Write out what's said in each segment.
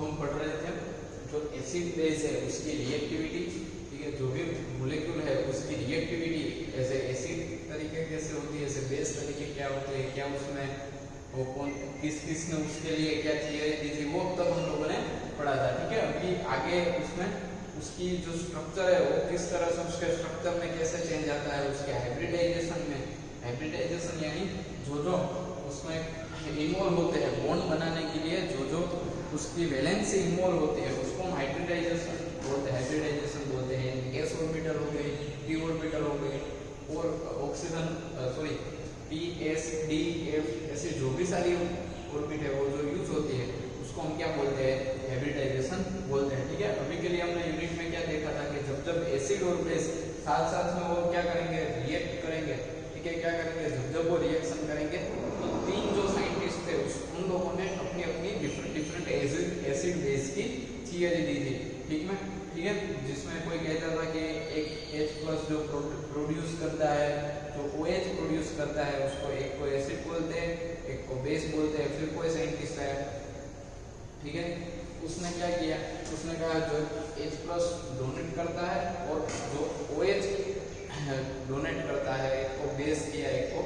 हम पढ़ रहे थे जो एसिड बेस है उसकी रिएक्टिविटी, ठीक है, जो भी मोलेक्यूल है उसकी रिएक्टिविटी ऐसे एसिड तरीके कैसे होती है, ऐसे बेस तरीके क्या होते हैं, क्या उसमें वो कौन किस ने उसके लिए क्या चीजें दी थी, वो तब हम लोगों ने पढ़ा था, ठीक है। अभी आगे उसमें उसकी जो स्ट्रक्चर है वो किस तरह से उसके स्ट्रक्चर में कैसे चेंज आता है, उसके हाइब्रिडाइजेशन में, हाइब्रिडाइजेशन यानी जो उसमें इन्वॉल्व होते हैं बॉन्ड बनाने के लिए जो उसकी वैलेंसी इन्वॉल्व होती है उसको हम हाइब्रिडाइजेशन बोलते हैं, हाइब्रिडाइजेशन बोलते हैं। एस ऑर्बिटल हो गई, टी ऑर्बिटल हो गई और oxygen sorry P S D F ऐसे जो भी सारी ऑर्बिट है वो जो यूज होती है उसको हम क्या बोलते हैं, हाइब्रिडाइजेशन बोलते हैं, ठीक है। अभी के लिए हमने यूनिट में क्या देखा था कि जब एसिड और बेस साथ साथ में वो क्या करेंगे, रिएक्ट करेंगे, ठीक है, क्या करेंगे, जब वो रिएक्शन करेंगे तो तीन जो साइंटिस्ट थे उन लोगों ने अपनी अपनी डिफरेंट एसिड बेस की थियरी दी थी, ठीक है, जिसमें कोई कहता था कि एक H+ जो प्रोड्यूस करता है, जो OH प्रोड्यूस करता है उसको एक को एसिड बोलते हैं, एक को बेस बोलते हैं। फिर कोई साइंटिस्ट है, ठीक है, उसने क्या किया, उसने कहा जो H+ डोनेट करता है और जो OH डोनेट करता है, एक को बेस किया, एक को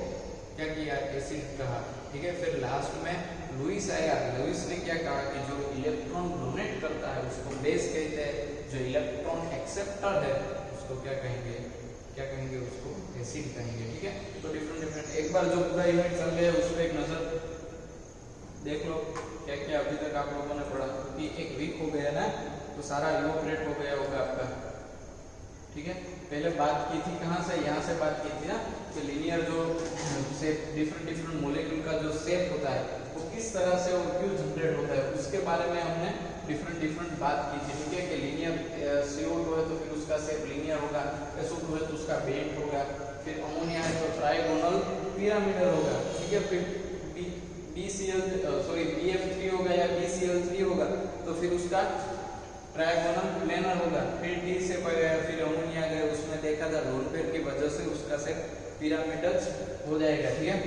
क्या किया, एसिड कहा, ठीक है। फिर लास्ट में लुईस आया, लुईस ने क्या कहा कि जो इलेक्ट्रॉन डोनेट करता है उसको बेस कहते हैं, जो इलेक्ट्रॉन एक्सेप्टर है उसको क्या कहेंगे, उसको एसिड कहेंगे, ठीक है। तो डिफरेंट एक बार जो पूरा यूनिट चल गया उस पर एक नजर देख लो क्या क्या अभी तक आप लोगों ने पढ़ा, कि एक वीक हो गया ना तो सारा इवोपरेट हो गया होगा आपका, ठीक है। पहले बात की थी कहाँ से, यहाँ से बात की थी ना कि लीनियर जो शेप डिफरेंट मोलेक्यूल का जो शेप होता है वो किस तरह से और क्यों जनरेट होता है उसके बारे में हमने डिफरेंट बात की थी, ठीक है, कि लीनियर CO2 है तो फिर उसका शेप लीनियर होगा, SO2 है तो उसका बेंट होगा, फिर अमोनिया है तो ट्राइगोनल पिरामिडल होगा, ठीक है, फिर BF3 होगा या BCl3 होगा तो फिर उसका ट्राइगोनल प्लेनर होगा। फिर डी से फिर अमोनिया गए, उसमें देखा था लोन पेयर की वजह से उसका से पिरामिडल हो जाएगा, ठीक है।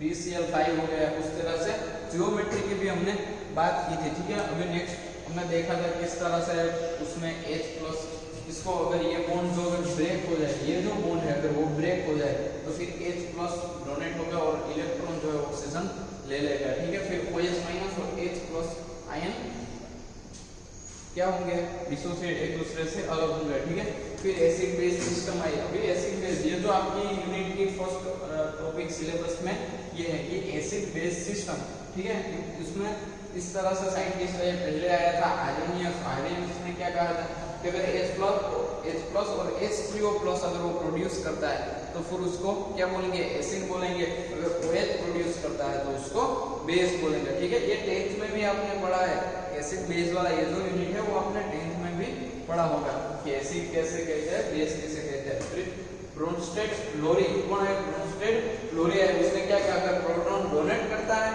BCl5 हो गया, उस तरह से जियोमेट्री की भी हमने बात की थी, ठीक है। अभी नेक्स्ट हमने देखा था किस तरह से उसमें H+ इसको अगर ये बॉन्ड जो अगर ब्रेक हो जाए, ये जो बॉन्ड है अगर वो ब्रेक हो जाए तो फिर H+ डोनेट होगा और इलेक्ट्रॉन जो है ऑक्सीजन ले लेगा, ठीक है। फिर OH- और H+ आयन क्या होंगे, डिसोसिएट एक दूसरे से अलग होंगे, ठीक है। फिर एसिड बेस सिस्टम आई। अभी एसिड बेस ये तो आपकी यूनिट की फर्स्ट टॉपिक सिलेबस में ये है कि एसिड बेस सिस्टम, ठीक है। इसमें इस तरह से साइंटिस्ट पहले आया था आर्यनियस ने क्या कहा था कि अगर H+ और H3O+ अगर वो प्रोड्यूस करता है तो फिर उसको क्या बोलेंगे, एसिड बोलेंगे। अगर OH प्रोड्यूस करता है तो उसको बेस बोलेंगे, ठीक है। ये 10th में भी आपने पढ़ा है, एसिड बेस वाला ये जो यूनिट है वो आपने 10th में भी पढ़ा होगा कि एसिड कैसे कहते हैं, बेस कैसे कहते हैं। फिर ब्रोंस्टेड लोरी, कौन है ब्रोंस्टेड लोरी है, उसने क्या कहा, अगर प्रोटॉन डोनेट करता है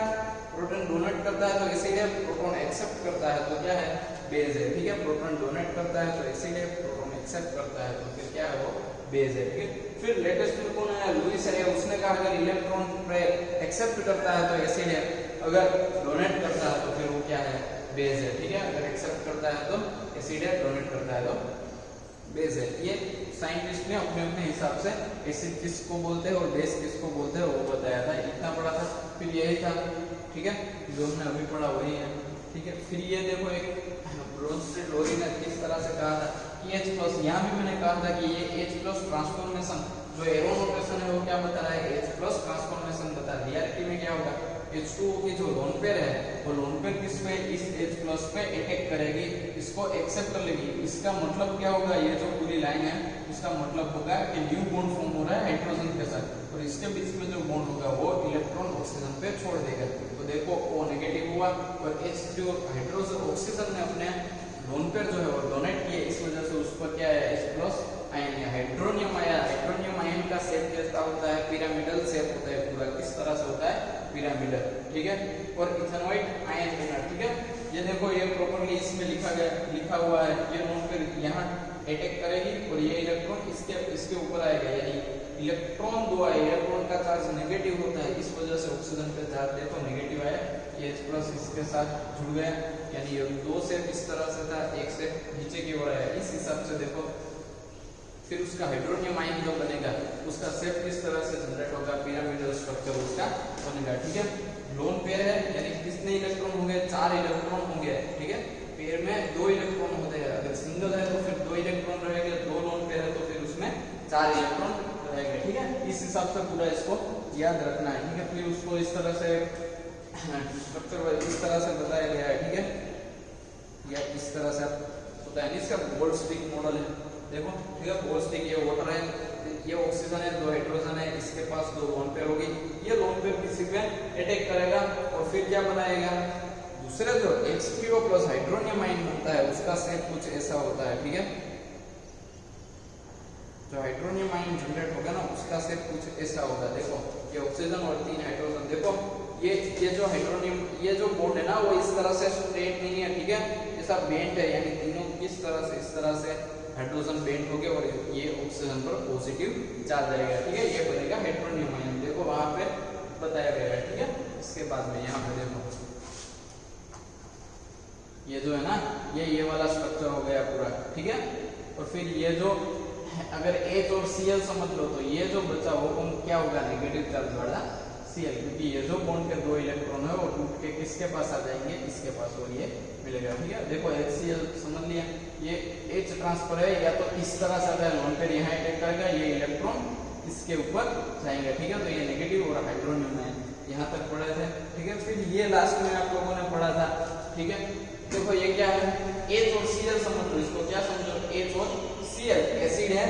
तो एसिड है, प्रोटॉन एक्सेप्ट करता है तो क्या है, बेस है, ठीक है। प्रोटॉन डोनेट करता है तो एसिड है, प्रोटॉन एक्सेप्ट करता है तो फिर क्या है, वो बेस है, ठीक है। फिर लेटेस्ट में कौन आया, लुईस है, उसने कहा अगर इलेक्ट्रॉन एक्सेप्ट करता है तो एसिड है, अगर डोनेट करता है तो फिर वो क्या है, बेस है, ठीक है। अगर एक्सेप्ट करता है तो एसिड है, डोनेट करता है तो बेस है। ये साइंटिस्ट ने अपने अपने हिसाब से एसिड किसको बोलते हैं और बेस किसको बोलते हैं वो बताया था, इतना पढ़ा था। फिर यही था, ठीक है, जो हमने अभी पढ़ा वही है, ठीक है। फिर ये देखो एक ब्रोंस्टेड लोरी ने किस तरह से कहा था कि H+, यहाँ भी मैंने कहा था कि ये H+ ट्रांसफॉर्मेशन जो एरो नोटेशन है वो क्या बता रहा है, H+ ट्रांसफॉर्मेशन बता रहा है। रियलिटी में क्या होगा, H2O की जो लोन पेयर है वो लोन पेयर किस पे, इस H+ पे अटैक करेगी, इसको एक्सेप्ट कर लेगी। इसका मतलब क्या होगा, ये जो पूरी लाइन है इसका मतलब होगा कि न्यू बॉन्ड फॉर्म हो रहा है हाइड्रोजन के साथ और इसके बीच में जो बॉन्ड होगा वो इलेक्ट्रॉन ऑक्सीजन पे छोड़ देगा। तो देखो O नेगेटिव हुआ और H3O हाइड्रोजन ऑक्सीजन ने अपने लोन पेयर जो है वो डोनेट किए, इस वजह से उस पर क्या है, H+ आयन या हाइड्रोनियम आया। हाइड्रोनियम आयन का शेप कैसा होता है, पिरामिडल शेप होता है पूरा, किस तरह से होता है, पिरामिडल, ठीक है। और इथेनॉइड आयन देना, ठीक है। ये देखो ये प्रॉपर्ली इसमें लिखा हुआ है, ये लोन पेयर यहाँ अटैक करेगी और ये इलेक्ट्रॉन इसके ऊपर आएगा, यानी इलेक्ट्रॉन दो आए, इलेक्ट्रॉन का चार्ज नेगेटिव होता है, इस वजह से ऑक्सीजन का चार्ज देखो नेगेटिव आया, ये H+ इसके साथ जुड़ गया, यानी ये दो शेप इस तरह से था, एक शेप नीचे की ओर है, इस हिसाब से देखो फिर उसका हाइड्रोनियम आयन जो बनेगा उसका शेप किस तरह से जनरेट होगा, पिरामिडल स्ट्रक्चर उसका बनेगा। ठीक है, लोन पेयर है यानी कितने इलेक्ट्रॉन होंगे, 4 इलेक्ट्रॉन होंगे। ठीक है, पेयर में 2 इलेक्ट्रॉन होते हैं, अगर सिंगल है तो फिर 2 इलेक्ट्रॉन रहेंगे, 2 लोन पेयर है तो फिर उसमें 4 इलेक्ट्रॉन रहेंगे। ठीक है, इस हिसाब से पूरा इसको याद रखना है। ठीक है, फिर उसको इस तरह से स्ट्रक्चर इस तरह से बताया गया है। ठीक है, या इस तरह से होता है, इसका गोल्ड स्टिक मॉडल है, देखो। ठीक है, गोल्ड स्टिक ये वाटर है, ये ऑक्सीजन है, 2 हाइड्रोजन है, इसके पास 2 लोन पेयर होगी, ये लोन पेयर किसी पे अटैक करेगा और फिर क्या बनाएगा, दूसरे जो H3O प्लस हाइड्रोनियम आयन होता है उसका शेप कुछ ऐसा होता है। ठीक है, जो हाइड्रोनियम आयन जनरेट होगा ना उसका शेप कुछ ऐसा होगा, देखो ये ऑक्सीजन और 3 हाइड्रोजन, देखो ये जो हाइड्रोनियम ये जो बॉन्ड है ना वो इस तरह से स्ट्रेट नहीं है। ठीक है, ऐसा बेंड है, यानी तीनों किस तरह से इस तरह से हाइड्रोजन बेंड हो गए और ये ऑक्सीजन पर पॉजिटिव चार्ज आएगा। ठीक है, ये बनेगा हाइड्रोनियम आयन, देखो वहां पे बताया गया है। ठीक है, इसके बाद में यहाँ पे देखो ये जो है ना ये वाला स्ट्रक्चर हो गया पूरा। ठीक है, और फिर ये जो अगर H और Cl समझ लो तो ये जो बचा वो क्या होगा, नेगेटिव चार्ज वाला Cl, क्योंकि ये जो बॉन्ड के 2 इलेक्ट्रॉन है वो टूट के किसके पास आ जाएंगे, इसके पास, और ये मिलेगा। ठीक है, देखो HCl समझ लिया, ये H ट्रांसफर है, या तो इस तरह से आता है लोन पेयर यहाँ अटैक करेगा, ये इलेक्ट्रॉन इसके ऊपर जाएंगे। ठीक है, तो ये नेगेटिव और हाइड्रोनियम है, यहाँ तक पढ़े थे। ठीक है, फिर ये लास्ट में आप लोगों ने पढ़ा था। ठीक है, देखो ये क्या है, H और Cl समझ लो, इसको क्या समझो, H और Cl एसिड है।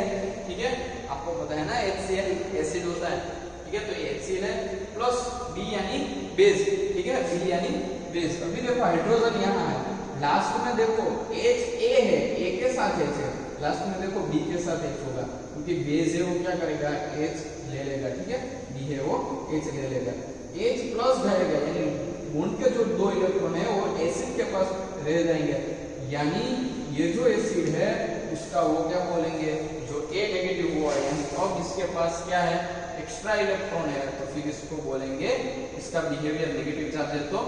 ठीक है, आपको पता है ना HCl एसिड होता है। ठीक है, तो ये HCl है प्लस B यानी बेस। ठीक है, B यानी बेस। अभी देखो हाइड्रोजन यहाँ है, लास्ट में देखो H A है, A के साथ H है, लास्ट में देखो B के साथ H होगा, क्योंकि बेस है वो क्या करेगा, H ले लेगा। ठीक है, B है वो H ले लेगा, H प्लस जाएगा, यानी बॉन्ड के जो 2 इलेक्ट्रॉन है वो एसिड के पास रह जाएंगे, यानी ये जो एसिड है उसका वो क्या बोलेंगे, जो A नेगेटिव हुआ है, यानी अब इसके पास क्या है, एक्स्ट्रा इलेक्ट्रॉन है, तो फिर इसको बोलेंगे, इसका बिहेवियर नेगेटिव चार्ज है तो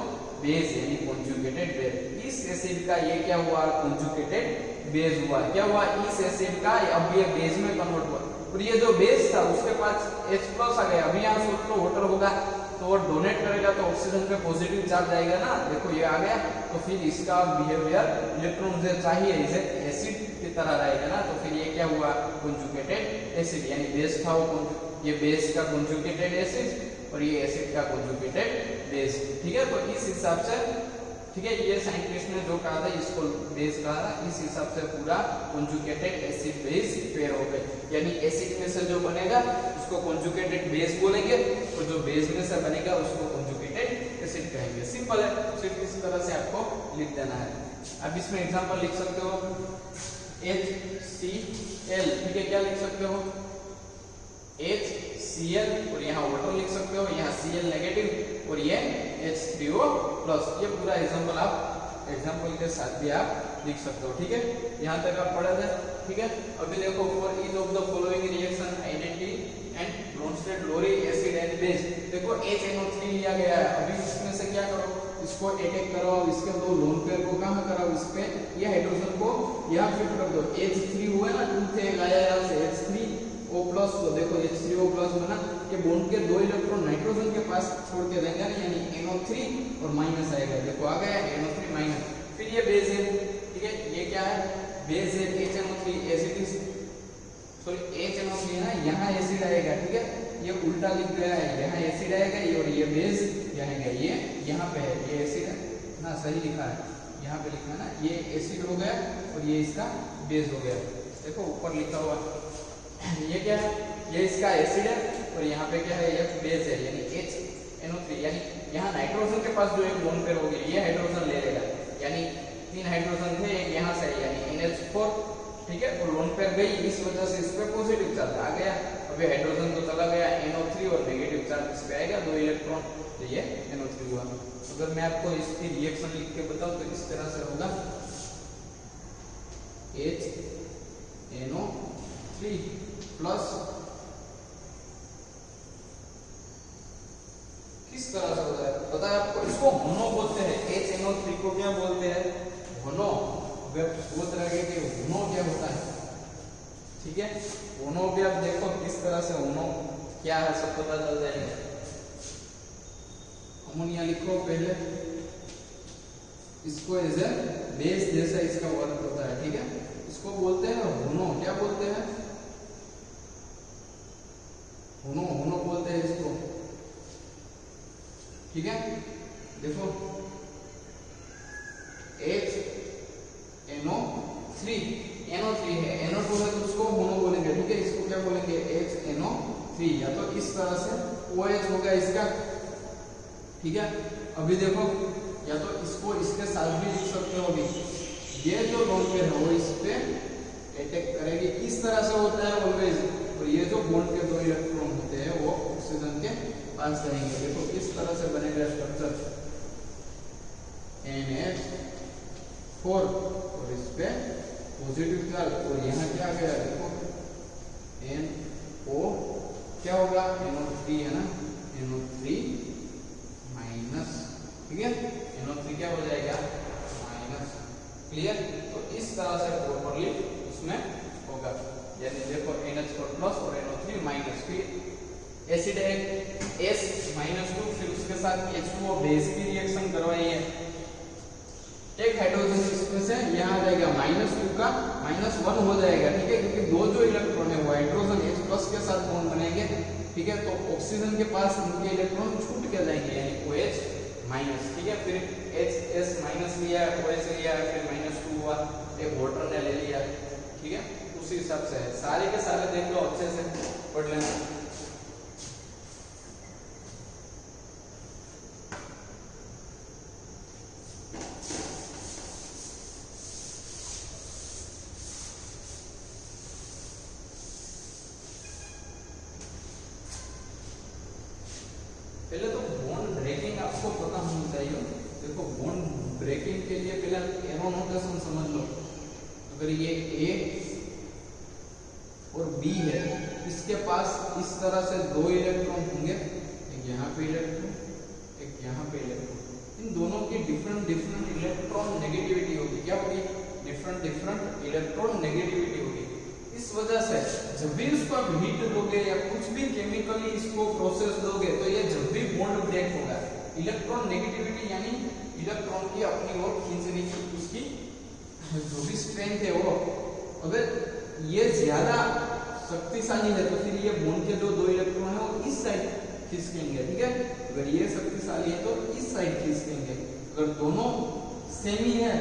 बेस यानी कॉन्जुगेटेड बेस। इस एसिड का ये क्या हुआ, कॉन्जुगेटेड बेस हुआ। क्या हुआ, इस एसिड का अब ये बेस में कन्वर्ट हुआ, और ये जो बेस था उसके पास H प्लस आ गया। अभी यहाँ सोच लो वाटर होगा तो वो डोनेट करेगा तो ऑक्सीजन पे पॉजिटिव चार्ज आएगा ना, देखो ये आ गया, तो फिर इसका बिहेवियर इलेक्ट्रॉन से चाहिए इसे एसिड की तरह रहेगा ना, तो फिर ये क्या हुआ, कॉन्जुगेटेड एसिड, यानी बेस था वो, ये बेस का कॉन्जुगेटेड एसिड और ये एसिड का कॉन्जुगेटेड बेस। ठीक है, तो इस हिसाब से, ठीक है, ये साइंटिस्ट ने जो कहा था इसको बेस कहा था, इस हिसाब से पूरा कॉन्जुगेटेड एसिड बेस पेयर हो गए, यानी एसिड में से जो बनेगा उसको कॉन्जुगेटेड बेस बोलेंगे और जो बेस में से बनेगा उसको कॉन्जुगेटेड एसिड कहेंगे। सिंपल है, सिर्फ इस तरह से आपको लिख देना है। अब इसमें एग्जांपल लिख सकते हो HCl। ठीक है, क्या लिख सकते हो, HCl, और यहाँ वाटर लिख सकते हो, यहाँ Cl नेगेटिव और ये H3O प्लस, ये पूरा एग्जांपल आप एग्जांपल के साथ भी आप लिख सकते हो। ठीक है, यहाँ तक आप पढ़े थे। ठीक है, अभी देखो for each of the following reaction identity and Bronsted Lowry acid and base, देखो HNO3 लिया गया है, अभी इसमें से क्या करो, इसको अटैक करो, इसके 2 लोन पेयर को कहां कराओ, इस पे ये हाइड्रोजन को यहाँ फिट कर दो, H3 हुआ ना, 2 थे लाया यहाँ से H3O प्लस, तो देखो H3O प्लस बना, ये बॉन्ड के 2 इलेक्ट्रॉन नाइट्रोजन के पास छोड़ के देंगे ना, यानी NO3 और माइनस आएगा, देखो आ गया NO3 माइनस, फिर ये बेस है। ठीक है, ये क्या है, बेस है HNO3, एसिड सॉरी HNO3 है ना, यहाँ एसिड आएगा। ठीक है, ये उल्टा लिख गया है, यहाँ एसिड आएगा ये, और ये बेस आएगा, ये यहाँ पे है, ये एसिड है ना, सही लिखा है, यहाँ पे लिखा है ना, ये एसिड हो गया और ये इसका बेस हो गया, देखो ऊपर लिखा हुआ, ये क्या है, ये इसका एसिड है और यहाँ पे क्या है, ये बेस है, यानी HNO3, यानी यहाँ नाइट्रोजन के पास जो एक लोन पेयर हो गया, ये हाइड्रोजन ले लेगा, यानी 3 हाइड्रोजन थे, एक यहाँ से यानी NH4। ठीक है, तो लोन पेयर गई, इस वजह से इस पे पॉजिटिव चार्ज आ गया, अभी हाइड्रोजन तो चला गया, NO3 और नेगेटिव चार्ज इस पे आएगा, 2 इलेक्ट्रॉन, तो ये NO3 हुआ। अगर मैं आपको इसकी रिएक्शन लिख के बताऊं तो इस तरह से होगा, HNO3 प्लस, किस तरह से होता है पता है आपको, इसको मोनो बोलते हैं, HNO3 को क्या बोलते हैं, अब आप सोच रहे हैं कि होनो क्या होता है, ठीक है। होनो भी आप देखो किस तरह से होनो क्या है सब पता चल जाएगा। अमोनिया लिखो पहले, इसको एज ए बेस जैसा इसका वर्क होता है, ठीक है। इसको बोलते हैं होनो, क्या बोलते हैं, होनो, होनो बोलते हैं इसको, ठीक है। देखो HNO3 NO3 है, NO2 है तो उसको होनो बोलेंगे, ठीक है। इसको क्या बोलेंगे HNO3, या तो इस तरह से OH होगा इसका, ठीक है। अभी देखो या तो इसको इसके साथ भी लिख सकते हो, अभी ये जो लोन पेयर है वो इस पे अटैक करेगी, इस तरह से होता है ऑलवेज। और ये जो बॉन्ड के दो इलेक्ट्रॉन होते हैं वो ऑक्सीजन के पास जाएंगे। देखो इस तरह से बनेगा स्ट्रक्चर NH4 और इस पे पॉजिटिव चार्ज, और यहाँ क्या आ गया देखो NO क्या होगा NO3 है ना, NO3 माइनस, ठीक है। NO3 क्या हो जाएगा माइनस, क्लियर। तो इस तरह से प्रॉपर्ली उसमें होगा, यानी देखो NH4 प्लस और NO3 माइनस, फिर एसिड है S-2, फिर उसके साथ H2O बेस की रिएक्शन करवाइए, एक हाइड्रोजन इसमें से यहाँ आ जाएगा -2 का -1 हो जाएगा, ठीक है। क्योंकि दो जो इलेक्ट्रॉन है वो हाइड्रोजन H+ के साथ बॉन्ड बनेंगे, ठीक है। तो ऑक्सीजन के पास उनके इलेक्ट्रॉन छूट के जाएंगे, यानी OH-, ठीक है। फिर HS- लिया, OH लिया, फिर -2 हुआ, एक वाटर ने ले लिया, ठीक है। उसी हिसाब से सारे के सारे देख लो, अच्छे से पढ़ लेना। पहले तो बॉन्ड ब्रेकिंग आपको पता होनी चाहिए। देखो बॉन्ड ब्रेकिंग के लिए पहले एरो नोटेशन समझ लो। अगर ये A और B है, इसके पास इस तरह से दो इलेक्ट्रॉन होंगे, एक यहाँ पे इलेक्ट्रॉन, एक यहाँ पे इलेक्ट्रॉन। इन दोनों की डिफरेंट इलेक्ट्रॉन नेगेटिविटी होगी, क्या होगी डिफरेंट इलेक्ट्रॉन नेगेटिविटी होगी। इस वजह से जब भी इसको आप हीट दोगे या कुछ भी केमिकली इसको प्रोसेस दोगे, तो ये जब भी बॉन्ड ब्रेक होगा, इलेक्ट्रॉन नेगेटिविटी यानी इलेक्ट्रॉन की अपनी ओर खींचने की उसकी जो भी स्ट्रेंथ है वो, अगर ये ज्यादा शक्तिशाली है तो फिर ये बॉन्ड के जो दो इलेक्ट्रॉन है वो इस साइड खींचेंगे, ठीक है। अगर ये शक्तिशाली है तो इस साइड खींचेंगे, अगर दोनों सेम ही है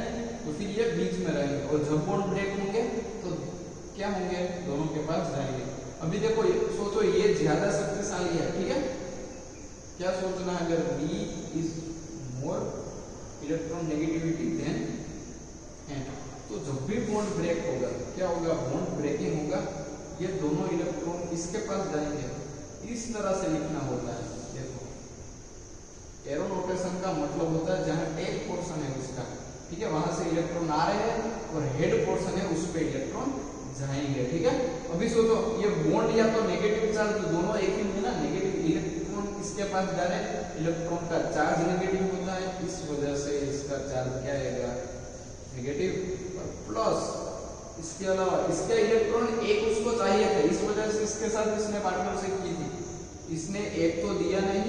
तो फिर ये बीच में रहेंगे, और जब बॉन्ड ब्रेक होंगे तो क्या होंगे, दोनों के पास जाएंगे। अभी देखो सोचो ये ज्यादा शक्तिशाली है, ठीक है। क्या सोचना है, अगर B is more electron negativity then N, तो जब भी बॉन्ड ब्रेक होगा क्या होगा, बॉन्ड ब्रेकिंग होगा, ये दोनों इलेक्ट्रॉन इसके पास जाएंगे। इस तरह से लिखना होता है। देखो एरो नोटेशन का मतलब होता है जहां टेल पोर्शन है उसका, ठीक है, वहां से इलेक्ट्रॉन आ रहे हैं और हेड पोर्शन है उस पे इलेक्ट्रॉन जाएंगे, ठीक है। अभी सोचो ये बॉन्ड या तो नेगेटिव चार्ज, तो दोनों एक ही है ना, नेगेटिव इलेक्ट्रॉन इसके पास जा रहे हैं, इलेक्ट्रॉन का चार्ज नेगेटिव होता है, इस वजह से इसका चार्ज क्या आएगा नेगेटिव, और प्लस इसके अलावा इसका इलेक्ट्रॉन एक उसको चाहिए था, इस वजह से इसके साथ इसने पार्टनरशिप की थी, इसने एक तो दिया नहीं,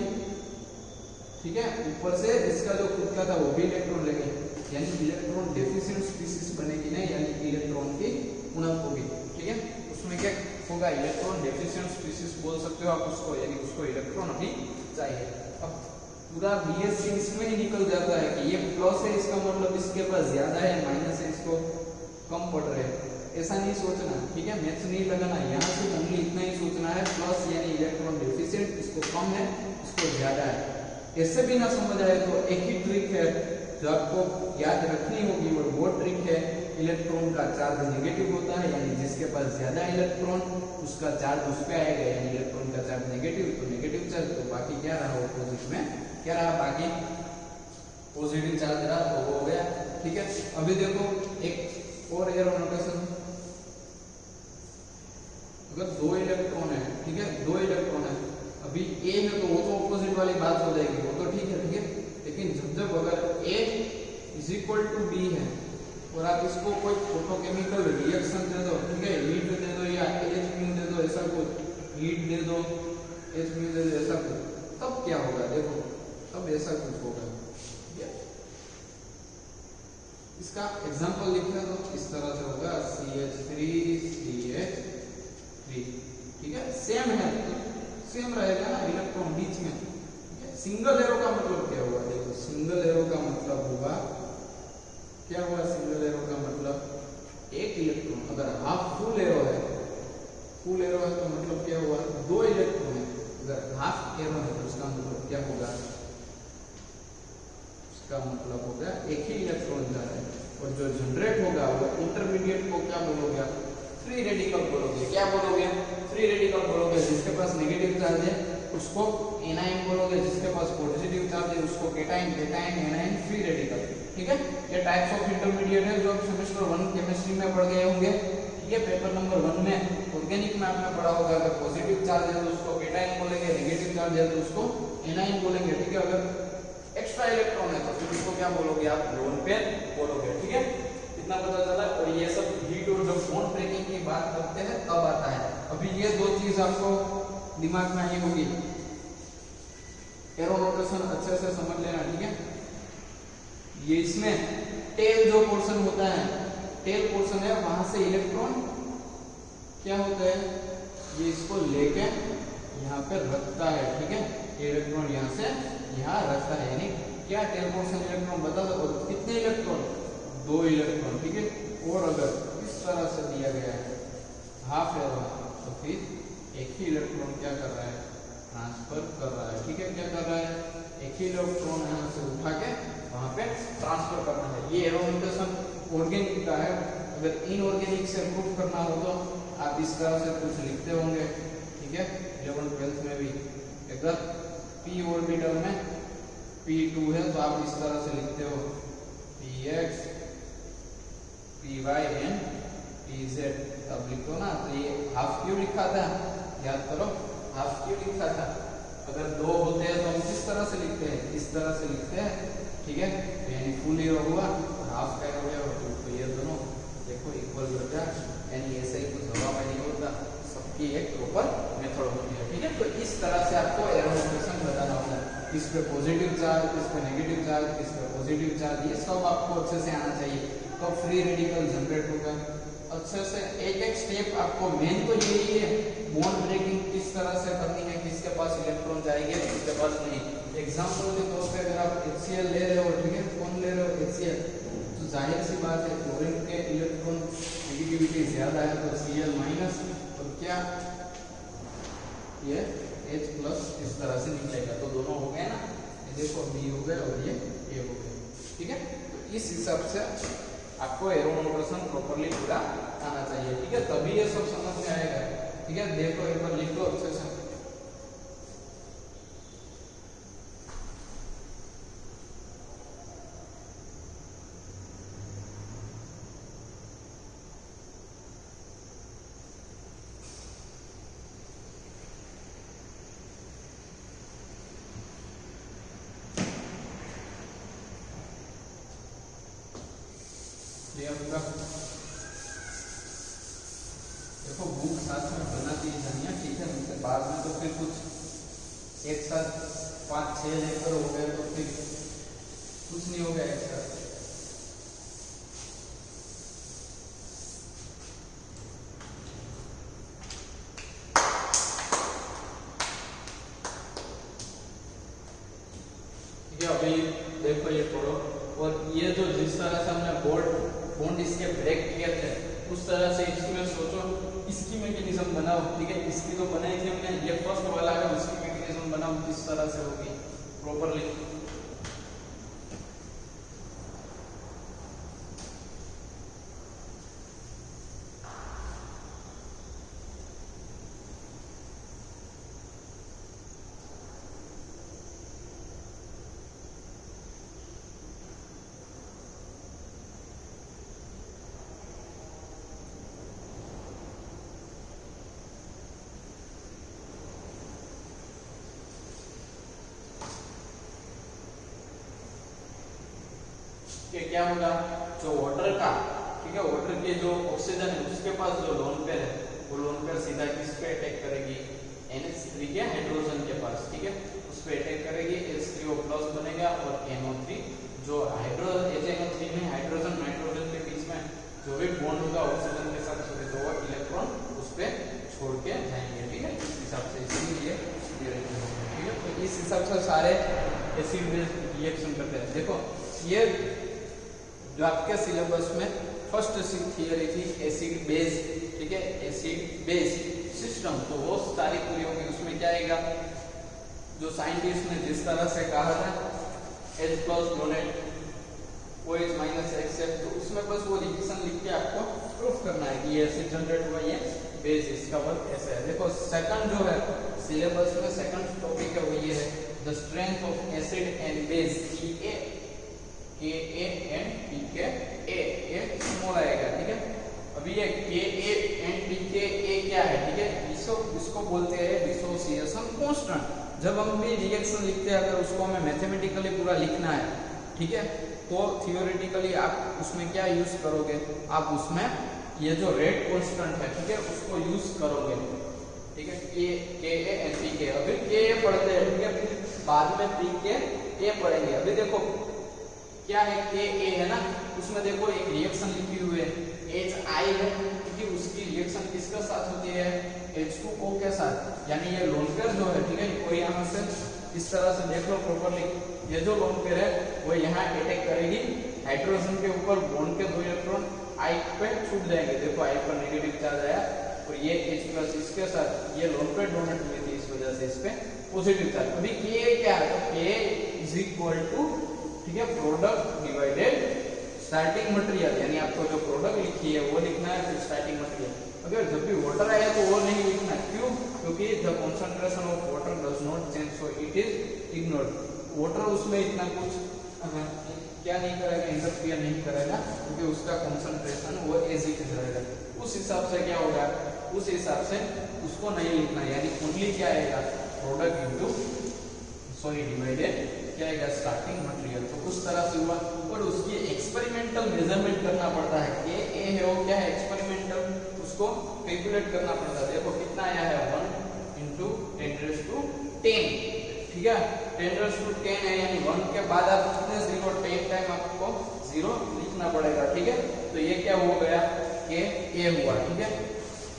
ठीक है, ऊपर से इसका जो खुद का था वो भी इलेक्ट्रॉन लेंगे, यानी इलेक्ट्रॉन डेफिशिएंट स्पीशीज बनेगी नहीं, यानी इलेक्ट्रॉन की उणप होगी, ठीक है। उसमें क्या होगा, इलेक्ट्रॉन डेफिशिएंट स्पीशीज बोल सकते हो आप उसको, यानी उसको इलेक्ट्रॉन अभी चाहिए। अब पूरा BSc इसमें ही निकल जाता है कि ये प्लस है, इसका मतलब इसके पास ज्यादा है, माइनस है इसको कम पड़ रहे हैं, ऐसा नहीं सोचना, ठीक है। मैथ्स नहीं लगाना, यहाँ से ओनली इतना ही सोचना है, प्लस यानी इलेक्ट्रॉन डेफिशिएंट, इसको कम है इसको ज्यादा है। ऐसे भी ना समझ आए तो एक ही ट्रिक है जो आपको याद रखनी होगी, और वो ट्रिक है इलेक्ट्रॉन का चार्ज नेगेटिव होता है, यानी जिसके पास ज्यादा इलेक्ट्रॉन उसका चार्ज उस पे आएगा, यानी इलेक्ट्रॉन का चार्ज नेगेटिव तो नेगेटिव चार्ज, तो बाकी क्या रहा ऑपोजिट में क्या रहा, बाकी पॉजिटिव चार्ज रहा, तो वो हो गया, ठीक है। अभी देखो एक और एरो नोटेशन, अगर दो इलेक्ट्रॉन है, ठीक है, दो इलेक्ट्रॉन है, अभी A में तो वो तो ऑपोजिट वाली बात हो जाएगी, वो तो ठीक है, लेकिन जब अगर A is equal to B है और आप इसको कोई फोटोकेमिकल रिएक्शन दे दो, ठीक है, हीट दे दो या एच म्यू दे दो, ऐसा कुछ हीट दे दो, एच म्यू दे दो, ऐसा कुछ, तब क्या होगा देखो, तब ऐसा कुछ होगा। इसका एग्जांपल लिखना तो इस तरह से होगा CH3CH3, ठीक है, सेम है तो सेम रहेगा ना इलेक्ट्रॉन बीच में। सिंगल एरो का मतलब क्या हुआ देखो, सिंगल एरो का मतलब होगा क्या हुआ, सिंगल एरो का मतलब एक इलेक्ट्रॉन, अगर हाफ फुल एरो है, फुल एरो है तो मतलब क्या हुआ, दो इलेक्ट्रॉन है, अगर हाफ एरो है तो उसका मतलब क्या होगा, उसका मतलब होगा एक ही इलेक्ट्रॉन जा रहा है। और जो जनरेट होगा वो इंटरमीडिएट को क्या बोलोगे, फ्री रेडिकल बोलोगे। क्या बोलोगे, फ्री रेडिकल बोलोगे। जिसके पास नेगेटिव चार्ज है उसको एनाइन बोलोगे, जिसके पास पॉजिटिव चार्ज है उसको cation, cation A9 free radical, ठीक है। ये टाइप्स ऑफ इंटरमीडिएट है जो आप सेमेस्टर 1 केमिस्ट्री में पढ़ गए होंगे, ठीक है। पेपर नंबर 1 में ऑर्गेनिक में आपने पढ़ा होगा, अगर पॉजिटिव चार्ज है तो उसको कैटाइन बोलेंगे, नेगेटिव चार्ज है तो उसको एनाइन बोलेंगे, ठीक है। अगर एक्स्ट्रा इलेक्ट्रॉन है तो फिर उसको क्या बोलोगे आप, लोन पेयर बोलोगे, ठीक है। इतना पता चला। और ये सब हीट और जब बॉन्ड ब्रेकिंग की बात करते हैं तब आता है। अभी ये दो चीज आपको दिमाग में आई होगी, एरो रोटेशन अच्छे से समझ लेना, ठीक है। ये इसमें टेल जो पोर्शन होता है, टेल पोर्शन है, वहां से इलेक्ट्रॉन क्या होता है, ये इसको लेके यहाँ पे रखता है, ठीक है। इलेक्ट्रॉन यहाँ से यहाँ रखता है, यानी क्या टेल पोर्शन इलेक्ट्रॉन बता दो कितने इलेक्ट्रॉन, दो इलेक्ट्रॉन, ठीक है। और अगर इस तरह से दिया गया है हाफ एरो तो फिर एक ही इलेक्ट्रॉन क्या कर रहा है, ट्रांसफर कर रहा है, ठीक है। क्या कर रहा है, एक ही इलेक्ट्रॉन यहाँ से उठा के वहां पे ट्रांसफर करना है। ये एरो रोटेशन ऑर्गेनिक का है। अगर इनऑर्गेनिक से प्रूफ करना हो तो आप इस तरह से कुछ लिखते होंगे, ठीक है। 11th 12th में भी अगर p ऑर्बिटल में p2 है तो आप इस तरह से लिखते हो px py एंड pz, अब लिखो ना। तो ये हाफ क्यों लिखा था, याद करो, हाफ क्यों लिखा था। अगर दो होते हैं तो हम किस तरह से लिखते हैं, इस तरह से लिखते हैं, ठीक है। यानी फुल एरो हुआ, हाफ का हो गया, तो ये दोनों देखो इक्वल हो गया, यानी ऐसे ही कुछ हवा में नहीं होता, सबकी एक प्रॉपर मेथड होती है, ठीक है। तो इस तरह से आपको एरो रोटेशन बताना होता है, किस पे पॉजिटिव चार्ज, किस पे नेगेटिव चार्ज, किस पे पॉजिटिव चार्ज, ये सब आपको अच्छे से आना चाहिए। तो फ्री रेडिकल जनरेट होगा अच्छे से, एक एक स्टेप आपको, मेन तो यही है बॉन्ड ब्रेकिंग किस तरह से करनी है, किसके पास इलेक्ट्रॉन जाएंगे, किसके पास नहीं। एग्जांपल के तौर पे अगर आप HCl ले रहे हो, ठीक है, कौन ले रहे हो HCl, तो जाहिर सी बात है क्लोरीन के इलेक्ट्रॉन नेगेटिविटी ज्यादा है तो Cl माइनस, और क्या ये H+ इस तरह से निकलेगा, तो दोनों हो गए ना, ये देखो B हो गए और ये A हो गए, ठीक है। तो इस हिसाब से आपको एरो रोटेशन प्रॉपर्ली पूरा आना चाहिए, ठीक है, तभी ये सब समझ में आएगा, ठीक है। देखो एक बार लिख लो अच्छे से। ये आपका देखो बुक साथ में बनाती है जानिए, ठीक है। उसके बाद में तो फिर कुछ एक साथ 5-6 लेकर हो गए तो फिर कुछ नहीं हो गया एक साथ। ठीक है, अभी देखो ये पढ़ो, और ये जो जिस तरह से हमने बॉन्ड इसके ब्रेक किए थे उस तरह से इसमें सोचो, इसकी मैकेनिज्म बनाओ, ठीक है। इसकी तो बनाई थी हमने, ये फर्स्ट वाला है, उसकी मैकेनिज्म बनाओ, किस तरह से होगी प्रॉपर्ली। क्या होगा, जो वाटर का ठीक है, वाटर के जो ऑक्सीजन है उसके पास जो लोन पेयर है वो लोन पेयर सीधा किस पे अटैक करेगी, NH3 के हाइड्रोजन के पास, ठीक है, उस पे अटैक करेगी, H3O+ बनेगा और NO3 जो HNO3 में हाइड्रोजन नाइट्रोजन के बीच में जो भी बॉन्ड होगा ऑक्सीजन के साथ तो वो इलेक्ट्रॉन उस पे छोड़ के जाएंगे, ठीक है, इस हिसाब से इसीलिए ठीक है। तो इस हिसाब से सारे एसिड बेस रिएक्शन करते हैं। देखो ये जो आपके सिलेबस में फर्स्ट थियरी थी एसिड बेस, ठीक है, एसिड बेस सिस्टम, तो वो सारी पूरी होगी। उसमें क्या आएगा, जो साइंटिस्ट ने जिस तरह से कहा था H+ डोनेट OH- HF, तो उसमें बस वो रिएक्शन लिख के आपको प्रूफ करना है कि ये एसिड जनरेट हुआ, ये बेस, इसका वर्क ऐसा है। देखो सेकंड जो है सिलेबस में सेकंड टॉपिक है वो ये है the strength of acid and base, Ka and pKa, ये स्मॉल आएगा, ठीक है। अभी ये Ka एंड pKa क्या है, ठीक है, इसको बोलते हैं डिसोसिएशन कांस्टेंट। जब हम भी रिएक्शन लिखते हैं अगर उसको हमें मैथमेटिकली पूरा लिखना है, ठीक है, तो थियोरेटिकली आप उसमें क्या यूज करोगे, आप उसमें ये जो रेट कांस्टेंट है, ठीक है, उसको यूज करोगे, ठीक है, Ka एंड pKa। अभी Ka पढ़ते हैं, ठीक है, फिर बाद में pKa पढ़ेंगे। अभी देखो क्या है, Ka है ना, उसमें देखो एक रिएक्शन लिखी हुई है Hi है, क्योंकि उसकी रिएक्शन किसके साथ होती है, H2O के साथ, यानी ये लोन पेयर जो है, ठीक है, कोई यहाँ से इस तरह से देख लो प्रॉपर्ली, ये जो लोन पेयर है वो यहाँ अटैक करेगी हाइड्रोजन के ऊपर, बॉन्ड के 2 इलेक्ट्रॉन I पे छूट जाएंगे, देखो I पर नेगेटिव चार्ज आया और ये H+ इसके साथ ये लोन पेयर डोनेट हुई थी, इस वजह से इस पे पॉजिटिव चार्ज। अभी Ka क्या है, तो Ka इज इक्वल टू, ठीक है, प्रोडक्ट डिवाइडेड स्टार्टिंग मटेरियल, यानी आपको जो प्रोडक्ट लिखी है वो लिखना है, फिर स्टार्टिंग मटेरियल। अगर जब भी वाटर आया तो वो नहीं लिखना, क्यों, क्योंकि the concentration of water does not change, so it is ignored. Water उसमें इतना कुछ क्या नहीं करेगा, इंटरफियर नहीं करेगा, क्योंकि उसका कंसंट्रेशन वो एज इट इज रहेगा। उस हिसाब से क्या होगा, उस हिसाब से उसको नहीं लिखना, यानी ओनली क्या आएगा, प्रोडक्ट इनटू डिवाइडेड क्या आएगा, स्टार्टिंग मटेरियल। तो उस तरह से हुआ, और उसकी एक्सपेरिमेंटल मेजरमेंट करना पड़ता है। Ka है वो क्या है, एक्सपेरिमेंटल, उसको कैलकुलेट करना पड़ता है। देखो कितना आया है, 1 × 10, ठीक है, 10 है, यानी 1 के बाद आप कितने 0, 10 टाइम आपको 0 लिखना पड़ेगा, ठीक है। तो ये क्या हो गया, Ka हुआ, ठीक है।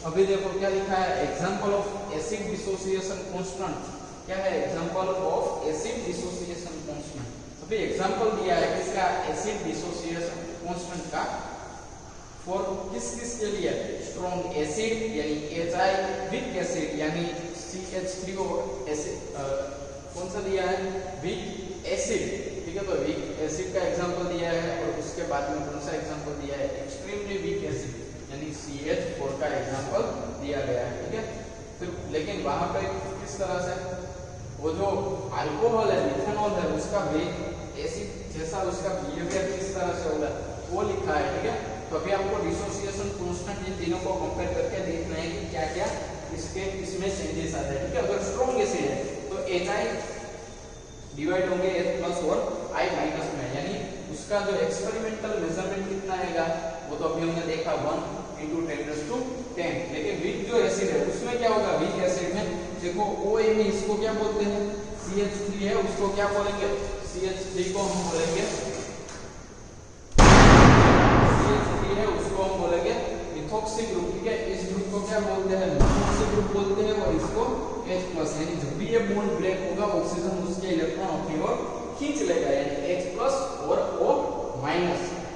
अभी देखो क्या लिखा है, example of acid dissociation constant, क्या है, example of acid dissociation constant. अभी एग्जांपल दिया है किसका, एसिड डिसोसिएशन कांस्टेंट का, फॉर किस के लिए, स्ट्रॉन्ग एसिड यानी Hi, वीक एसिड यानी CH3O एसिड, कौन सा दिया है, वीक एसिड, ठीक है। तो वीक एसिड का एग्जांपल दिया है, और उसके बाद में कौन सा एग्जांपल दिया है, एक्सट्रीमली वीक एसिड यानी CH4 का एग्जांपल दिया गया है, ठीक है। फिर लेकिन वहां पे किस तरह से, वो जो अल्कोहल है, मिथेनॉल है, उसका वेट एसिड जैसा उसका बिहेवियर किस तरह से होगा वो लिखा है, ठीक है। तो अभी आपको डिसोसिएशन कांस्टेंट इन तीनों को कंपेयर करके देखना है कि क्या क्या इसके इसमें चेंजेस आते हैं, ठीक है। अगर स्ट्रॉन्ग एसिड है तो Hi डिवाइड होंगे H+ और I- में, यानी उसका जो एक्सपेरिमेंटल मेजरमेंट कितना आएगा वो तो अभी हमने देखा 1 × 10। लेकिन वीक जो एसिड है उसमें क्या होगा, वीक एसिड में देखो OA में इसको क्या बोलते हैं, CH3 है, उसको क्या बोलेंगे, CH3 को हम बोलेंगे, CH3 है उसको हम बोलेंगे मिथॉक्सी ग्रुप, ठीक है। इस ग्रुप को क्या बोलते हैं, मिथॉक्सी ग्रुप बोलते हैं, और इसको H+, यानी जब भी ये बॉन्ड ब्रेक होगा ऑक्सीजन उसके इलेक्ट्रॉन अपनी ओर खींच लेगा, यानी H+ और O-,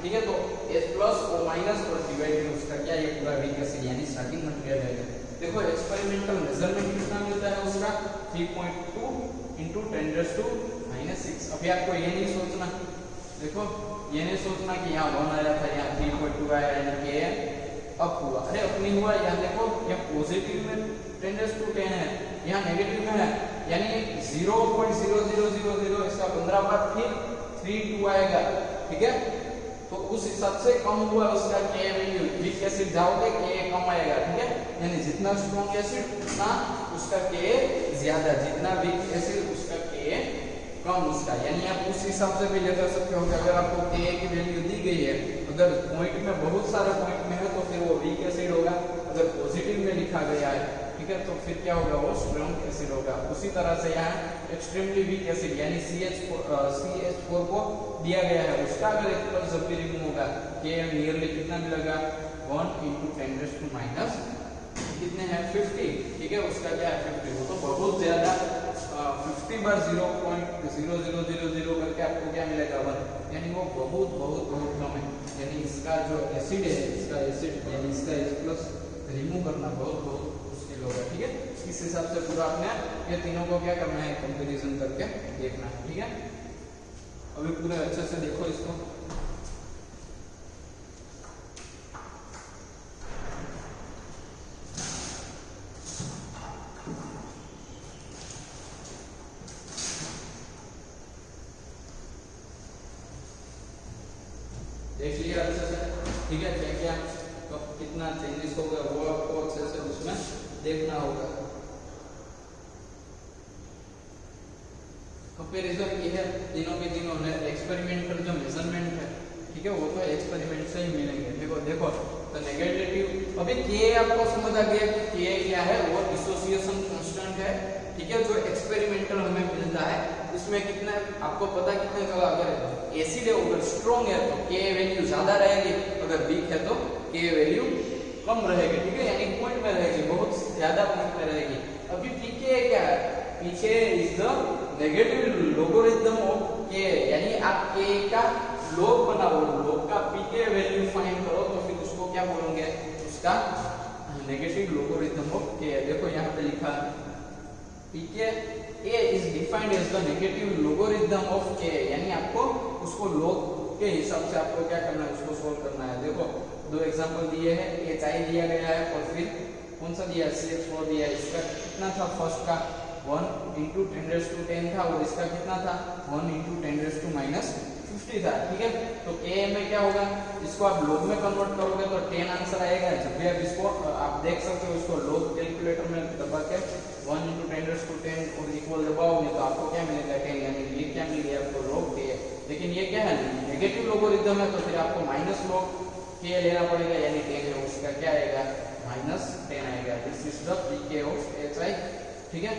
ठीक है। तो H+ O- और डिवाइड में उसका क्या, ये पूरा वीक एसिड यानी स्टार्टिंग मटेरियल है। देखो एक्सपेरिमेंटल मेजरमेंट कितना मिलता है उसका, 3.2 × 10⁻⁶। अभी आपको ये नहीं सोचना, देखो ये नहीं सोचना कि यहाँ 1 आया था, यहाँ 3.2 आया, यानी Ka अप हुआ, अरे अपनी हुआ। यहाँ देखो ये पॉजिटिव में 10⁻10 है, यहाँ नेगेटिव में है, यानी 0.0000 इसका 15 बार फिर 32 आएगा, ठीक है। तो उस हिसाब से कम हुआ उसका Ka वैल्यू, वीक एसिड जाओगे Ka कम आएगा, ठीक है। यानी जितना स्ट्रॉन्ग एसिड उतना उसका Ka ज्यादा, जितना वीक एसिड उसका Ka कम उसका, यानी आप उस हिसाब से भी ले कर सकते हो कि अगर आपको Ka की वैल्यू दी गई है अगर पॉइंट में बहुत सारे पॉइंट में है तो फिर वो वीक एसिड होगा, अगर पॉजिटिव में लिखा गया है, ठीक है, तो फिर क्या होगा, वो स्ट्रॉन्ग एसिड होगा। उसी तरह से यहाँ एक्सट्रीमली वीक एसिड यानी CH4 को दिया गया है, उसका अगर इक्वल जब भी रिमूव होगा, के नियरली कितना मिलेगा, 1 × 10⁻⁻, कितने हैं 50, ठीक है, उसका क्या है 50, वो तो बहुत ज्यादा 50 बार 0.0000 करके आपको क्या मिलेगा 1, यानी वो बहुत बहुत बहुत कम है, यानी इसका जो एसिड है, इसका एसिड यानी इसका H+ रिमूव करना बहुत बहुत मुश्किल होगा, ठीक है। इस हिसाब से पूरा आपने ये तीनों को क्या करना है, कंपैरिजन करके देखना, ठीक है। अभी पूरे अच्छे से देखो इसको, देख लिया अच्छे से, ठीक है, क्या क्या तो कितना चेंजेस होगा वो आपको अच्छे से उसमें देखना होगा। कंपैरिजन की है तीनों के तीनों ने एक्सपेरिमेंटल जो मेजरमेंट है, ठीक है, वो तो एक्सपेरिमेंट से ही मिलेंगे। देखो देखो तो नेगेटिव, अभी के आपको समझ आ गया कि के क्या है, वो डिसोसिएशन कांस्टेंट है, ठीक है, जो एक्सपेरिमेंटल हमें मिलता है उसमें कितना आपको पता कितने चला, अगर एसिड है अगर स्ट्रॉन्ग है तो के वैल्यू ज्यादा रहेगी, अगर वीक है तो के वैल्यू कम रहेगी, ठीक है, यानी पॉइंट में रहेगी, बहुत ज्यादा पॉइंट में रहेगी। अभी पीके क्या है, पीछे is the negative logarithm of के, यानी आप के का लॉग बनाओ, लॉग का पीके वैल्यू फाइंड करो तो फिर उसको क्या बोलोगे, उसका नेगेटिव लोगरिथम ऑफ के। देखो यहाँ पे लिखा पीके a is defined as the negative logarithm of k, यानी आपको उसको log के हिसाब से आपको क्या करना है, उसको सोल्व करना है। देखो दो एग्जांपल दिए हैं, HI दिया गया है और फिर कौन सा दिया है, CH4 दिया है। इसका कितना था, फर्स्ट का 1 × 10⁻10 था और इसका कितना था 1 × 10⁻50 था, ठीक है। तो k में क्या होगा, इसको आप log में कन्वर्ट करोगे तो 10 आंसर आएगा। जब भी आप इसको आप देख सकते हो, इसको log कैलकुलेटर में दबा के 1 × 10⁻10 और इक्वल दबाओगे तो आपको क्या मिलेगा 10, यानी ये क्या मिल गया आपको log k। लेकिन ये क्या है, नेगेटिव लोगरिथम है तो फिर आपको माइनस log k लेना पड़ेगा, यानी 10 है उसका क्या आएगा -10 आएगा। This is the pk of HI, ठीक है,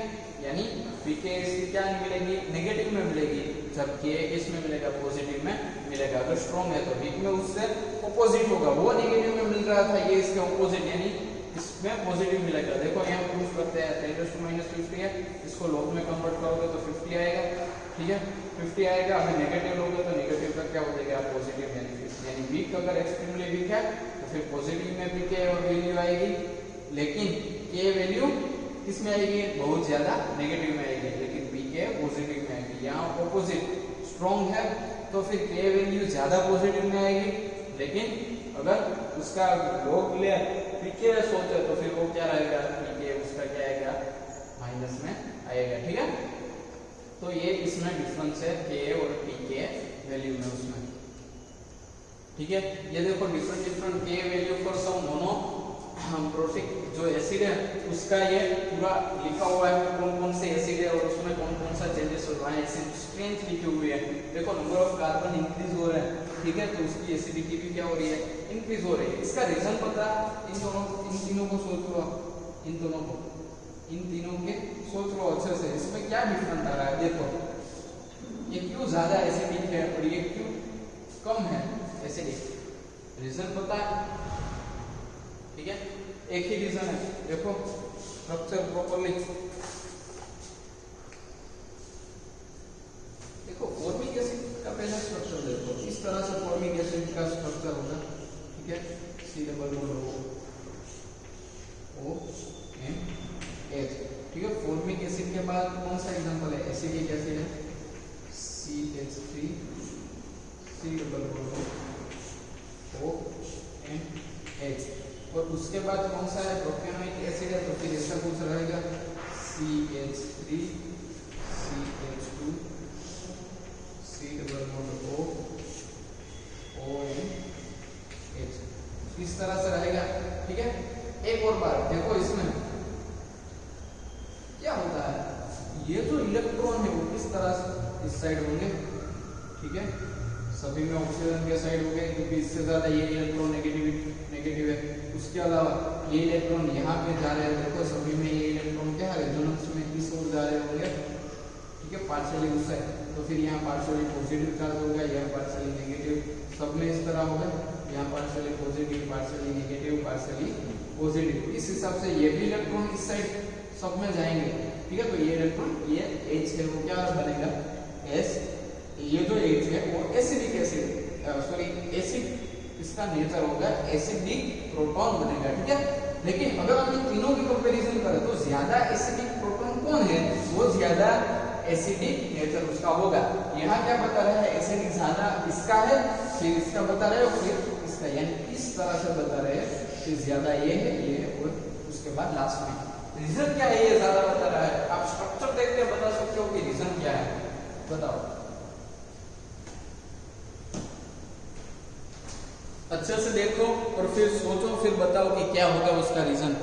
यानी pk इसकी क्या मिलेगी, नेगेटिव में मिलेगी, जब k किस में मिलेगा, पॉजिटिव में मिलेगा। अगर स्ट्रॉन्ग है तो वीक में उससे ऑपोजिट होगा, वो नेगेटिव में मिल रहा था, ये इसके ऑपोजिट यानी इसमें पॉजिटिव मिलेगा। देखो यहाँ प्रूफ करते हैं 10⁻50 है, इसको लॉग में कन्वर्ट करोगे तो 50 आएगा, ठीक है, 50 आएगा। अगर नेगेटिव लोगे तो नेगेटिव का क्या हो जाएगा, पॉजिटिव, यानी वीक अगर एक्सट्रीमली वीक है तो फिर पॉजिटिव में भी के वैल्यू आएगी, लेकिन के वैल्यू किस में आएगी, बहुत ज्यादा नेगेटिव में आएगी, लेकिन बी के पॉजिटिव में आएगी। यहाँ ऑपोजिट स्ट्रॉन्ग है तो फिर के वैल्यू ज्यादा पॉजिटिव में आएगी, लेकिन अगर उसका लॉग ले पीके सोचे तो फिर वो क्या रहेगा, पीके उसका क्या आएगा, माइनस में आएगा, ठीक है। तो ये इसमें डिफरेंस है के और पीके वैल्यू में उसमें, ठीक है। ये देखो डिफरेंट के value for some monoprotic जो एसिड है उसका ये पूरा लिखा हुआ है, कौन कौन से एसिड है और उसमें कौन कौन सा चेंजेस हो रहा है, एसिड स्ट्रेंथ लिखी हुई है। देखो नंबर ऑफ कार्बन इंक्रीज हो रहा है, ठीक है, तो उसकी एसिडिटी भी क्या हो रही है, इंक्रीज हो रही है। इसका रीजन पता, इन तीनों को सोच लो, इन तीनों के सोच लो अच्छे से, इसमें क्या डिफरेंस आ रहा है। देखो ये क्यों ज्यादा एसिडिक है और ये क्यों कम है एसिडिक, रीजन पता है, ठीक है, एक ही रीजन है। देखो स्ट्रक्चर प्रॉपर्ली देखो, फॉर्मिक एसिड का पहला स्ट्रक्चर देखो, इस तरह से फॉर्मिक एसिड का स्ट्रक्चर होगा, ठीक है, COOH, ठीक है। फॉर्मिक एसिड के बाद कौन सा एग्जांपल है, एसिडिक एसिड है CH3 COOH, और उसके बाद कौन सा है, प्रोपेनोइक एसिड है, तो फिर इसका कुछ रहेगा CH3 CH2 COOH, इस तरह से रहेगा, ठीक है। एक और बार देखो, इसमें क्या होता है, ये जो इलेक्ट्रॉन है वो किस तरह से इस साइड होंगे, ठीक है, सभी में ऑक्सीजन के साइड हो गए क्योंकि इससे ज्यादा ये इलेक्ट्रॉन नेगेटिव है। उसके अलावा ये इलेक्ट्रॉन यहाँ पे जा रहे हैं, देखो सभी में ये इलेक्ट्रॉन क्या है रेजोनेंस में इस ओर जा रहे होंगे, ठीक है, पार्शियली उस साइड। तो फिर यहाँ पार्शियली पॉजिटिव चार्ज होगा, यहाँ पार्शियली नेगेटिव, सब में इस तरह होगा, यहाँ partially positive, partially negative, partially positive. इस हिसाब से ये भी इलेक्ट्रॉन इस साइड सब में जाएंगे, ठीक है। तो ये इलेक्ट्रॉन ये H है वो क्या बनेगा S, ये जो H है वो एसिडिक एसिड सॉरी एसिड, इसका नेचर होगा एसिडिक प्रोटॉन बनेगा, ठीक है। लेकिन अगर हम इन तीनों की कंपैरिजन करें तो ज्यादा एसिडिक प्रोटॉन कौन है, वो ज्यादा एसिडिक नेचर उसका होगा। यहाँ क्या बता रहा है एसिडिक ज्यादा इसका है, फिर इसका बता रहे हो, फिर इसका, यानी इस तरह से बता रहे हैं कि ज्यादा ये है और उसके बाद लास्ट में रीजन क्या है ये ज्यादा बता रहा है। आप स्ट्रक्चर देख के बता सकते हो कि रीजन क्या है, बताओ अच्छे से देखो और फिर सोचो, फिर बताओ कि क्या होगा उसका रीजन।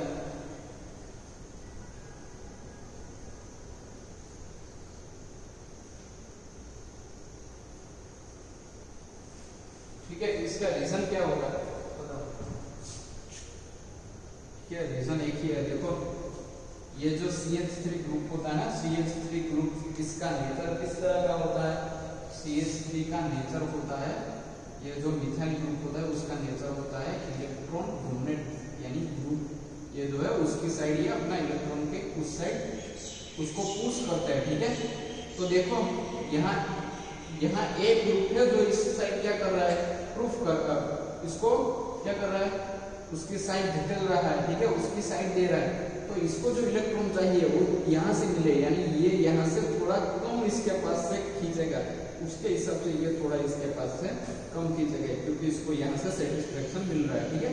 ठीक है, इसका रीजन क्या होगा बताओ। क्या रीजन एक ही है, देखो ये जो CH3 ग्रुप होता है ना, CH3 ग्रुप इसका नेचर किस तरह का होता है, CH3 का नेचर होता है, ये जो मिथाइल ग्रुप होता है उसका नेचर होता है इलेक्ट्रॉन डोमिनेट, यानी ग्रुप ये जो है उसकी साइड, ये अपना इलेक्ट्रॉन के उस साइड उसको पुश करता है, ठीक है। तो देखो यहाँ एक ग्रुप है जो इस साइड क्या कर रहा है, प्रूफ कर इसको क्या कर रहा है, उसकी साइड धकेल रहा है, ठीक है, उसकी साइड दे रहा है। तो इसको जो इलेक्ट्रॉन चाहिए वो यहाँ से मिले, यानी ये यहाँ से थोड़ा कम इसके पास से खींचेगा, उसके हिसाब से ये थोड़ा इसके पास से कम खींचेगा क्योंकि इसको यहाँ से सेटिस्फेक्शन मिल रहा है, ठीक है।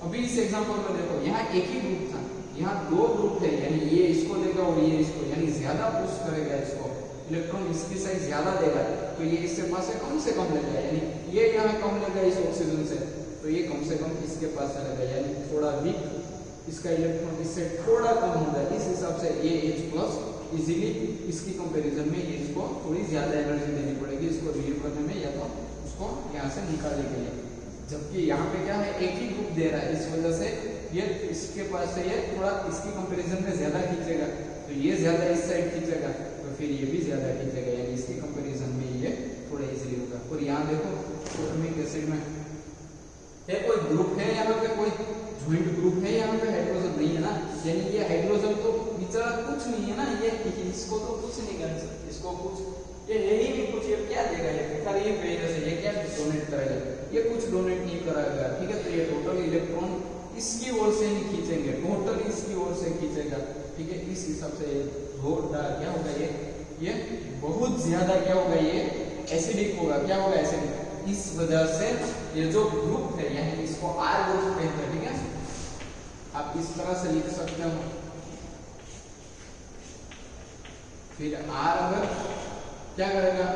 अभी इस एग्जांपल में देखो यहाँ एक ही ग्रुप था, यहाँ दो ग्रुप है, यानी ये इसको देगा और ये इसको, यानी ज्यादा पुश करेगा इसको, इलेक्ट्रॉन इसकी साइड ज्यादा देगा तो ये इसके पास से कम लेगा, यानी ये यहाँ कम लेगा इस ऑक्सीजन से तो ये कम से कम इसके पास से लेगा, यानी थोड़ा वीक इसका इलेक्ट्रॉन इससे थोड़ा कम होगा। इस हिसाब से ये H+ इजीली इसकी कंपैरिजन में ये इसको थोड़ी ज्यादा एनर्जी देनी पड़ेगी इसको रीड करने में, या तो उसको यहाँ से निकालने के लिए। जबकि यहाँ पे क्या है एक ही ग्रुप दे रहा है, इस वजह से ये इसके पास से ये थोड़ा इसकी कंपैरिजन में ज्यादा खींचेगा, तो ये ज्यादा इस साइड खींचेगा तो फिर ये भी ज्यादा खींचेगा, यानी इसकी कंपैरिजन में ये थोड़ा इजीली होगा। और यहाँ देखो फॉर्मिक एसिड में है कोई ग्रुप है, यहाँ पे कोई ज्वाइंट ग्रुप है, यहाँ पे हाइड्रोजन नहीं है ना, यानी ये हाइड्रोजन तो बेचारा कुछ नहीं है ना, ये इसको तो कुछ नहीं कर सकते, इसको कुछ ये है ही नहीं कुछ, ये क्या देगा, ये बेकार ये वजह से ये क्या डोनेट करेगा, ये कुछ डोनेट नहीं कराएगा, ठीक है। तो ये टोटल इलेक्ट्रॉन इसकी ओर से नहीं खींचेंगे, टोटल इसकी ओर से खींचेगा, ठीक है। इस हिसाब से जोरदार क्या होगा ये बहुत ज्यादा क्या होगा, ये एसिडिक होगा, क्या होगा एसिडिक। इस वजह से ये जो ग्रुप है यानी इसको R ग्रुप कहते हैं, ठीक है। आप इस तरह से लिख सकते हो, फिर R अगर क्या करेगा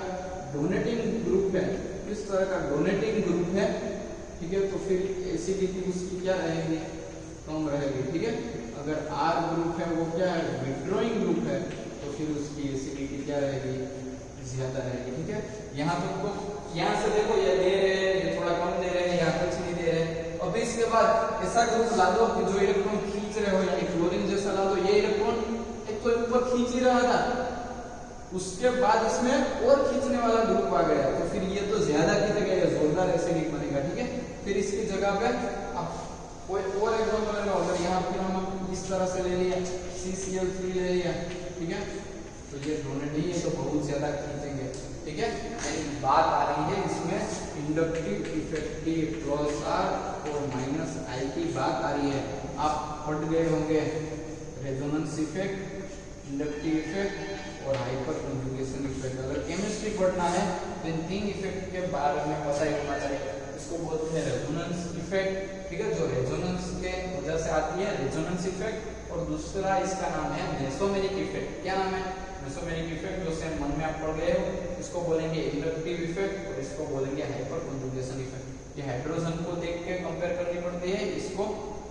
डोनेटिंग ग्रुप है, इस तरह का डोनेटिंग ग्रुप है, ठीक है, तो फिर एसिडिटी उसकी क्या रहेगी, कम रहेगी, ठीक है। अगर R ग्रुप है वो क्या है विथड्रॉइंग ग्रुप है, तो फिर उसकी एसिडिटी क्या रहेगी, ज्यादा रहेगी, ठीक है। यहाँ तो यहाँ से देखो ये दे रहे हैं, ये थोड़ा कम दे रहे हैं, यहाँ कुछ नहीं दे रहे हैं। अब इसके बाद ऐसा ग्रुप ला दो कि जो इलेक्ट्रॉन खींच रहे हो, यानी क्लोरीन जैसा ला दो, ये इलेक्ट्रॉन एक तो ऊपर खींच ही रहा था, उसके बाद इसमें और खींचने वाला ग्रुप आ गया, तो फिर ये तो ज्यादा खींचेगा, ये जोरदार एसिडिक बनेगा, ठीक है। फिर इसकी जगह पे अब कोई और एग्जांपल ले लो, अगर यहाँ फिर हम इस तरह से ले लिया CCl3 ले लिया, ठीक है, तो ये डोनेट नहीं है तो बहुत ज्यादा खींचेंगे, ठीक है। यानी बात आ रही है इसमें इंडक्टिव इफेक्टिव प्लस R और माइनस I की बात आ रही है। आप पढ़ गए होंगे रेजोनेंस इफेक्ट, इंडक्टिव इफेक्ट और हाइपर कंजुगेशन इफेक्ट। अगर केमिस्ट्री पढ़ना है तो इन तीन इफेक्ट के बारे में पता ही होना चाहिए। इसको बोलते हैं रेजोनेंस इफेक्ट, ठीक है, जो रेजोनेंस के वजह से आती है रेजोनेंस इफेक्ट, और दूसरा इसका नाम है मेसोमेरिक इफेक्ट। क्या नाम है मेसोमेरिक इफेक्ट, जो सेम मन में आप पढ़ गए हो। इसको बोलेंगे इंडक्टिव इफेक्ट और इसको बोलेंगे हाइपर कंजुगेशन इफेक्ट। ये हाइड्रोजन को देख के कंपेयर करनी पड़ती है, इसको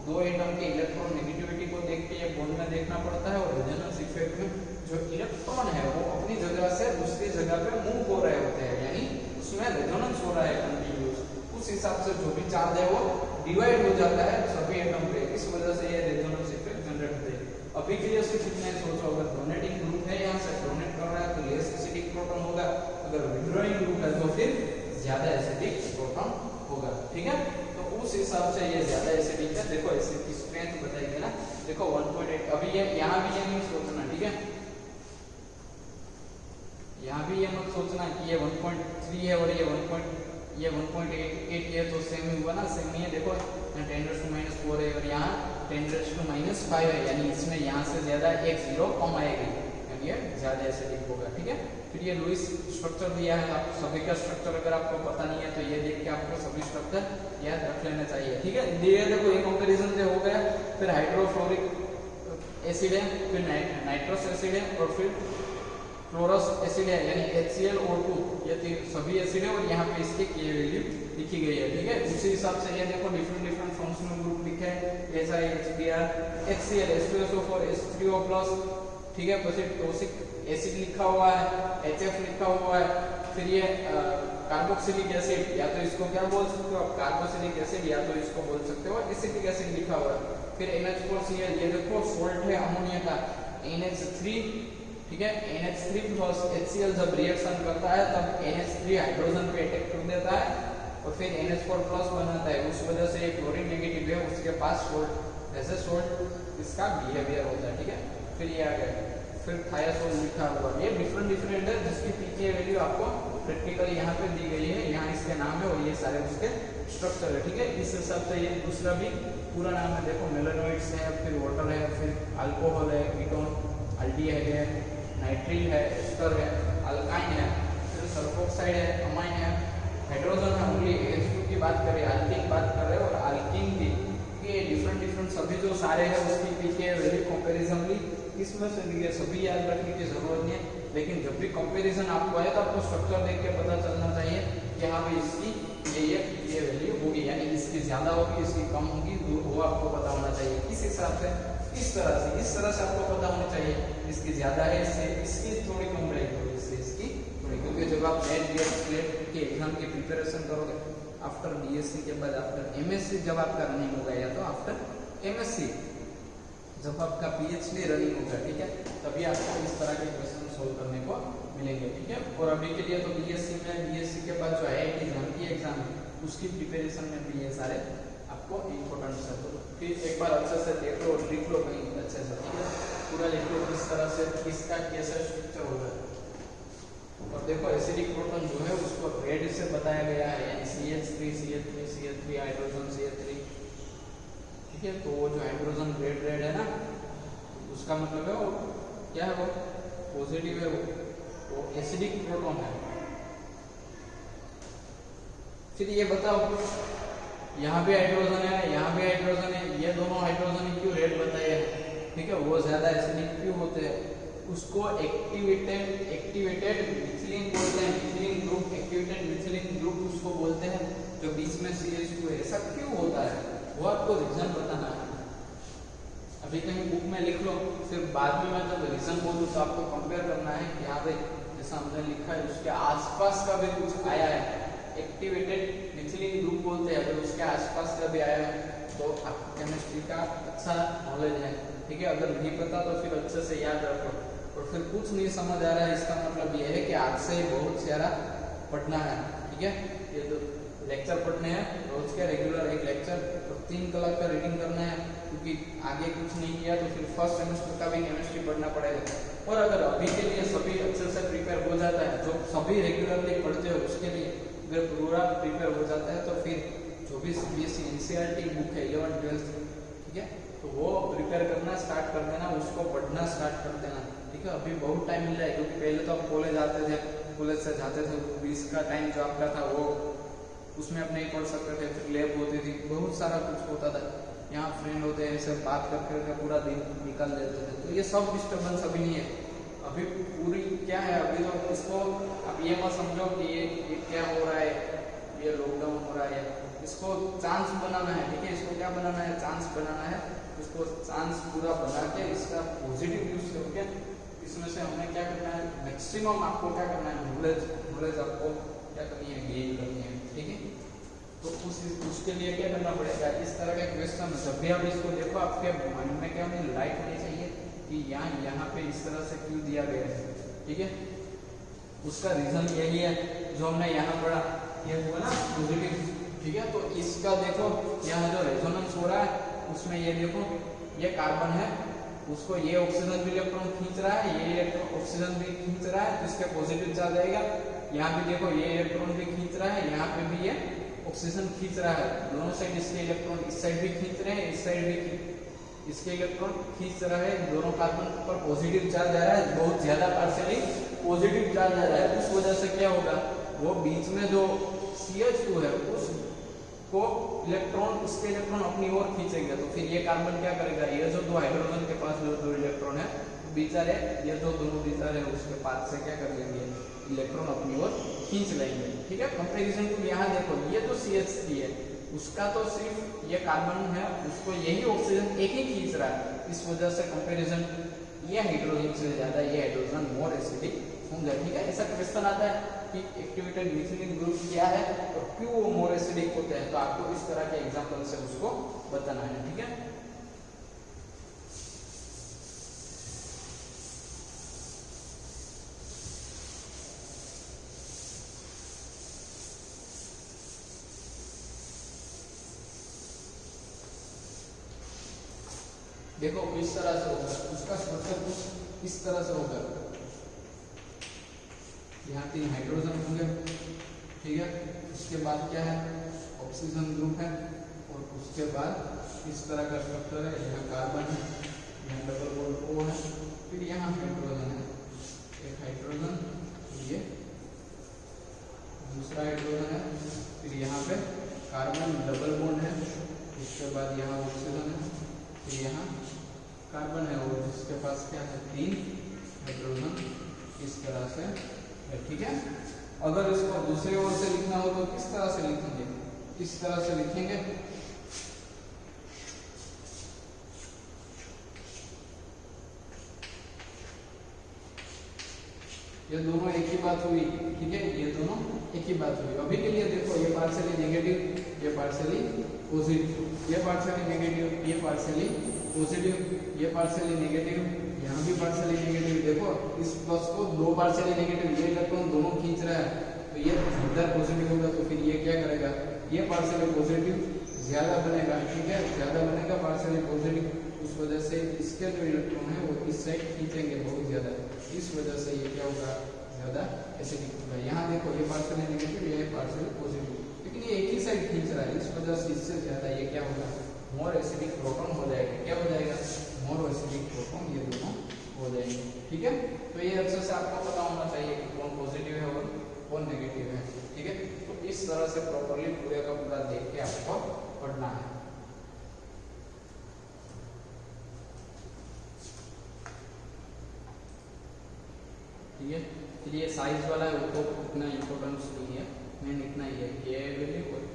दो एटम के इलेक्ट्रॉन नेगेटिविटी को देख के ये बॉन्ड में देखना पड़ता है। और रेजोनेंस इफेक्ट में जो इलेक्ट्रॉन है वो अपनी जगह से दूसरी जगह पे मूव हो रहे होते हैं, यानी उसमें रेजोनेंस हो रहा है कंटिन्यूअस, उस हिसाब से जो भी चार्ज है वो डिवाइड हो जाता है सभी एटम पे, इस वजह से ये रेजोनेंस इफेक्ट जनरेट होते हैं। अभी के लिए सिर्फ इतना ही सोचो, अगर डोनेटिंग ग्रुप है यहाँ से डोनेट कर रहा है तो लेस एसिडिक प्रोटॉन होगा, अगर विड्रॉइंग ग्रुप है तो फिर ज्यादा एसिडिक प्रोटॉन होगा, ठीक है। तो उस हिसाब से ये ज्यादा एसिडिक है। देखो एसिड की स्ट्रेंथ बताइए ना, देखो 1.8, अभी ये यहाँ भी ये नहीं सोचना, ठीक है, यहाँ भी ये मत सोचना कि ये 1.3 है और ये 1.88 है तो सेम ही हुआ ना, सेम ही है। देखो यहाँ 10⁻⁴ है और यहाँ 10⁻⁵ है, यानी इसमें यहाँ से ज्यादा एक जीरो कम आएगी, यानी ये ज्यादा एसिडिक होगा, ठीक है। फिर ये लुईस स्ट्रक्चर दिया है, आप सभी का स्ट्रक्चर अगर आपको पता नहीं है तो ये देख के आपको सभी स्ट्रक्चर याद रख लेना चाहिए, ठीक है। ये देखो ये कंपैरिजन से हो गया। फिर हाइड्रोफ्लोरिक एसिड है, फिर नाइट्रस एसिड है और फिर फ्लोरस एसिड है, यानी HClO2, ये सभी एसिड है और यहाँ पे इसके K वैल्यू लिखी गई है, ठीक है। उसी हिसाब से ये देखो डिफरेंट डिफरेंट फंक्शनल ग्रुप लिखे हैं, HIHBr, HCl, H2SO4, H3O+, ठीक है। फिर टॉक्सिक एसिड लिखा हुआ है, HF लिखा हुआ है। फिर ये कार्बोक्सिलिक एसिड, या तो इसको क्या बोल सकते हो आप, कार्बोक्सिलिक एसिड, या तो इसको बोल सकते हो एसिटिक एसिड लिखा हुआ है। फिर NH4Cl, ये देखो सोल्ट है अमोनिया का, NH3, ठीक है। NH3 प्लस HCl जब रिएक्शन करता है तब NH3 हाइड्रोजन पे अटैक कर देता है और फिर NH4 प्लस बनाता है, उस वजह से ये क्लोरीन नेगेटिव है, उसके पास सोल्ट ऐसे सोल्ट इसका बिहेवियर होता है, ठीक है। फिर ये आ गया, फिर थायासोल लिखा हुआ, ये डिफरेंट डिफरेंट है जिसकी पीके वैल्यू आपको प्रैक्टिकली यहाँ पे दी गई है, यहाँ इसके नाम है और ये सारे उसके स्ट्रक्चर है, ठीक है। इस हिसाब से ये दूसरा भी पूरा नाम है, देखो मेलानोइड्स है, फिर वाटर है, फिर अल्कोहल है, कीटोन, अल्डिहाइड है, नाइट्रिल है, एस्टर है, अल्काइन है, फिर सल्फोक्साइड है, अमाइन है, हाइड्रोजन है, ओनली H2 की बात करें, अल्कीन बात करें और अल्कीन की, ये डिफरेंट डिफरेंट सभी जो सारे हैं उसकी पीके वैल्यू कंपैरिजनली इसमें से लिए सभी याद रखने की जरूरत नहीं है, लेकिन जब भी कंपैरिजन आपको आए तो आपको स्ट्रक्चर देख के पता चलना चाहिए कि हाँ भाई इसकी ये वैल्यू होगी, यानी इसकी ज्यादा होगी, इसकी कम होगी, वो आपको पता होना चाहिए। किस हिसाब से, इस तरह से आपको पता होना चाहिए, इसकी ज्यादा है, इससे इसकी थोड़ी कम रहेगी, इससे इसकी थोड़ी, क्योंकि जब आप नेट के एग्जाम की प्रिपरेशन करोगे आफ्टर BSc के बाद आफ्टर MSc जब आपका रनिंग होगा, या तो आफ्टर MSc जब आपका PhD रनिंग होगा, ठीक है, तभी आपको इस तरह के क्वेश्चन सोल्व करने को मिलेंगे, ठीक है। और अभी के लिए तो BSc के बाद जो IIT की एग्जाम है उसकी प्रिपरेशन में भी ये सारे आपको इम्पोर्टेंट है, तो फिर एक बार अच्छे से देख लो, लिख लो कहीं अच्छे से, ठीक है, पूरा लिख लो किस तरह से किसका कैसा स्ट्रक्चर होगा। और देखो एसिडिक प्रोटॉन जो है उसको रेड से बताया गया है, यानी CH3 CH3 CH3 hydrogen CH3, ठीक है। तो वो जो हाइड्रोजन रेड है ना, उसका मतलब है वो क्या है, वो पॉजिटिव है, वो एसिडिक प्रोटॉन है। फिर ये बताओ, यहाँ भी हाइड्रोजन है, यहाँ भी हाइड्रोजन है, ये दोनों हाइड्रोजन क्यों रेड बताए हैं, ठीक है, वो ज्यादा एसिडिक क्यों होते हैं, उसको एक्टिवेटेड मिथिलीन बोलते हैं, methylene group, activated methylene group उसको बोलते हैं, जो बीच में CH2 है, ऐसा क्यों होता है वो आपको रीजन बताना है। अभी कहीं बुक में लिख लो, फिर बाद में मैं जब रीजन बोलूँ तो आपको कंपेयर करना है कि हाँ भाई जैसा हमने लिखा है उसके आसपास का भी कुछ आया है, एक्टिवेटेड मिथिलीन ग्रुप बोलते हैं, अगर उसके आसपास का भी आया है तो आपको केमिस्ट्री का अच्छा नॉलेज है, ठीक है। अगर नहीं पता तो फिर अच्छे से याद रखो, और फिर कुछ नहीं समझ आ रहा है इसका मतलब ये है कि आज से बहुत सारा पढ़ना है, ठीक है। ये तो लेक्चर पढ़ने हैं रोज के, रेगुलर एक लेक्चर और 3 कलाक का रीडिंग करना है, क्योंकि आगे कुछ नहीं किया तो फिर फर्स्ट सेमेस्टर का भी केमिस्ट्री पढ़ना पड़ेगा। और अगर अभी के लिए सभी अच्छे से प्रिपेयर हो जाता है, जो सभी रेगुलरली पढ़ते हो उसके लिए अगर पूरा प्रिपेयर हो जाता है, तो फिर जो भी CBSE NCERT बुक है 11th 12th, ठीक है, तो वो प्रिपेयर करना स्टार्ट कर देना, उसको पढ़ना स्टार्ट कर देना, ठीक है। अभी बहुत टाइम मिल रहा है, क्योंकि पहले तो आप कॉलेज आते थे, कॉलेज से जाते थे, 20 का टाइम जो आपका था वो उसमें आप नहीं पढ़ सकते थे, फिर लैब होती थी, बहुत सारा कुछ होता था, यहाँ फ्रेंड होते हैं, सब बात कर करके पूरा दिन निकाल देते थे, तो ये सब डिस्टर्बेंस अभी नहीं है। अभी पूरी क्या है, अभी तो इसको आप ये मत समझो कि ये क्या हो रहा है, ये लॉकडाउन हो रहा है, इसको चांस बनाना है, ठीक है, इसको क्या बनाना है, चांस बनाना है, इसको चांस पूरा बना के इसका पॉजिटिव यूज करके इसमें से हमें क्या करना है, मैक्सिमम आपको क्या करना है, नॉलेज आपको क्या करनी है, गेन करनी है, ठीक है। तो उसके लिए क्या करना पड़ेगा, इस तरह का क्वेश्चन जब भी आप इसको देखो आपके मन में क्या होनी लाइट होनी चाहिए कि यहाँ पे इस तरह से क्यों दिया गया है, ठीक है। उसका रीजन यही है जो हमने यहाँ पढ़ा, ये हुआ ना पॉजिटिव, ठीक है। तो इसका देखो यहाँ जो रेजोनेंस हो रहा है उसमें ये देखो ये कार्बन है, उसको ये ऑक्सीजन भी इलेक्ट्रॉन खींच रहा है, ये इलेक्ट्रॉन ऑक्सीजन भी खींच रहा है, जिसके पॉजिटिव चार्ज आएगा। यहाँ भी देखो ये इलेक्ट्रॉन भी खींच रहा है, यहाँ पे भी ये ऑक्सीजन खींच रहा है, दोनों साइड इसके इलेक्ट्रॉन इस साइड भी खींच रहे हैं, इस साइड भी इसके इलेक्ट्रॉन खींच रहा है। दोनों कार्बन पर पॉजिटिव चार्ज आ रहा है, बहुत ज्यादा पार्शियली पॉजिटिव चार्ज आ रहा है। उस वजह से क्या होगा, वो बीच में जो CH2 है उसको इलेक्ट्रॉन उसके इलेक्ट्रॉन अपनी ओर खींचेगा। तो फिर ये कार्बन क्या करेगा, ये जो दो हाइड्रोजन के पास जो दो इलेक्ट्रॉन है बेचारे, ये जो दोनों बेचारे उसके पास से क्या कर लेंगे, इलेक्ट्रॉन अपनी ओर खींच लेंगे, ठीक है। कंपैरिजन को यहाँ देखो, ये तो CH3 है, उसका तो सिर्फ ये कार्बन है, उसको यही ऑक्सीजन एक ही खींच रहा है। इस वजह से कंपैरिजन ये हाइड्रोजन से ज्यादा ये हाइड्रोजन मोर एसिडिक होंगे, ठीक है। ऐसा क्वेश्चन आता है कि एक्टिवेटेड मिथाइल ग्रुप क्या है और क्यों वो मोर एसिडिक होते हैं, तो आपको इस तरह के एग्जांपल से उसको बताना है, ठीक है। देखो इस तरह से होगा, उसका स्ट्रक्चर कुछ इस तरह से होगा। यहाँ 3 हाइड्रोजन होंगे, ठीक है। उसके बाद क्या है, ऑक्सीजन ग्रुप है, और उसके बाद इस तरह का स्ट्रक्चर है। यहाँ कार्बन है, यहाँ डबल बॉन्ड O है, फिर यहाँ हाइड्रोजन है, एक हाइड्रोजन, ये दूसरा हाइड्रोजन है, फिर यहाँ पे कार्बन डबल बॉन्ड है, उसके बाद यहाँ ऑक्सीजन है, फिर यहाँ कार्बन है और जिसके पास क्या है 3 हाइड्रोजन, इस तरह से है, ठीक है। अगर इसको दूसरी ओर से लिखना हो तो किस तरह से लिखेंगे, इस तरह से लिखेंगे। ये दोनों एक ही बात हुई, ठीक है, ये दोनों एक ही बात हुई। अभी के लिए देखो ये पार्शियली नेगेटिव, ये पार्शियली पॉजिटिव, ये पार्शियली नेगेटिव, ये पार्शियली पॉजिटिव, ये पार्शियली नेगेटिव, यहाँ भी पार्शियली नेगेटिव। देखो इस प्लस को 2 पार्शियली नेगेटिव, ये इलेक्ट्रॉन दोनों खींच रहा है, तो ये इधर पॉजिटिव होगा, तो फिर ये क्या करेगा, ये पार्शियली पॉजिटिव ज्यादा बनेगा, ठीक है, ज्यादा बनेगा पार्शियली पॉजिटिव। उस वजह से इसके जो इलेक्ट्रॉन है वो इस साइड खींचेंगे बहुत ज्यादा, इस वजह से ये क्या होगा, ज्यादा एसिडिक होगा। यहाँ देखो ये पार्शियली नेगेटिव, ये पार्शियली पॉजिटिव, लेकिन ये एक ही साइड खींच रहा है, इस वजह से इससे ज्यादा ये क्या होगा, मोर एसिडिक प्रोटॉन हो जाएगा। क्या हो जाएगा, मोर एसिडिक प्रोटॉन, ये दोनों हो जाएंगे, ठीक है। तो ये अच्छे से आपको पता होना चाहिए कि कौन पॉजिटिव है और कौन नेगेटिव है, ठीक है। तो इस तरह से प्रॉपर्ली पूरे का पूरा देख के आपको पढ़ना है। ठीक है, फिर ये साइज वाला है वो तो इतना इम्पोर्टेंस नहीं है, मेन इतना ही है, ये वैल्यू और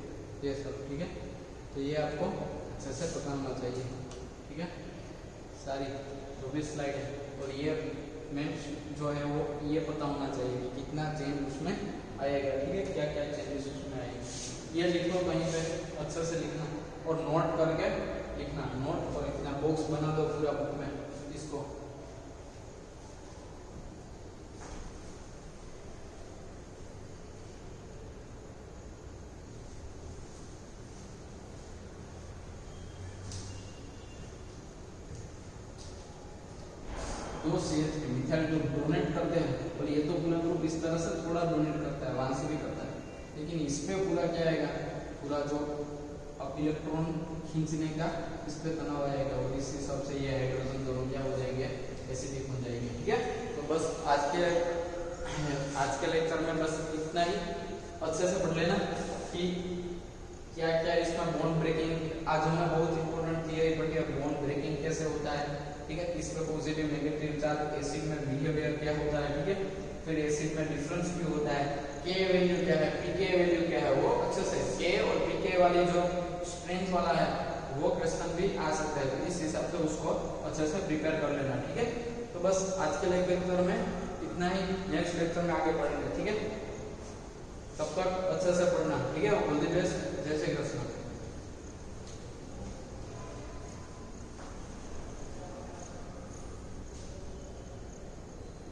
ये सब, ठीक है। तो ये आपको अच्छे से पता होना चाहिए, ठीक है, सारी जो भी स्लाइड है। और ये मेन जो है वो ये पता होना चाहिए कि कितना चेंज उसमें आएगा, ठीक है, क्या क्या चेंजेस उसमें आएंगे। ये लिखो कहीं पे, अच्छे से लिखना और नोट करके लिखना, नोट और इतना बॉक्स बना दो पूरा बुक में इसको। दो CH3 मिथाइल ग्रुप डोनेट करते हैं, और ये तो पूरा ग्रुप इस तरह से थोड़ा डोनेट करता है, वहां से भी करता है, लेकिन इसमें पूरा क्या आएगा, पूरा जो अब इलेक्ट्रॉन खींचने का इस पे तनाव आएगा, और इस हिसाब से ये हाइड्रोजन दोनों क्या हो जाएंगे, एसिडिक हो जाएंगे, ठीक है। तो बस आज के लेक्चर में बस इतना ही, अच्छे से पढ़ लेना कि क्या क्या इसमें बॉन्ड ब्रेकिंग, आज हमने बहुत इंपॉर्टेंट थियरी पढ़ी है, बॉन्ड ब्रेकिंग कैसे होता है, ठीक है, इसमें पॉजिटिव नेगेटिव चार्ज, एसिड में बिहेवियर क्या होता है, ठीक है, फिर एसिड में डिफरेंस भी होता है, के वैल्यू क्या है, पीके वैल्यू क्या है, वो अच्छे से के और पीके वाली जो स्ट्रेंथ वाला है वो क्वेश्चन भी आ सकता है, तो इस हिसाब से उसको अच्छे से प्रिपेयर कर लेना, ठीक है। तो बस आज के लेक्चर में इतना ही, नेक्स्ट लेक्चर में आगे पढ़ेंगे, ठीक है। तब तक अच्छे से पढ़ना, ठीक है। ऑल द बेस्ट, जय श्री कृष्ण।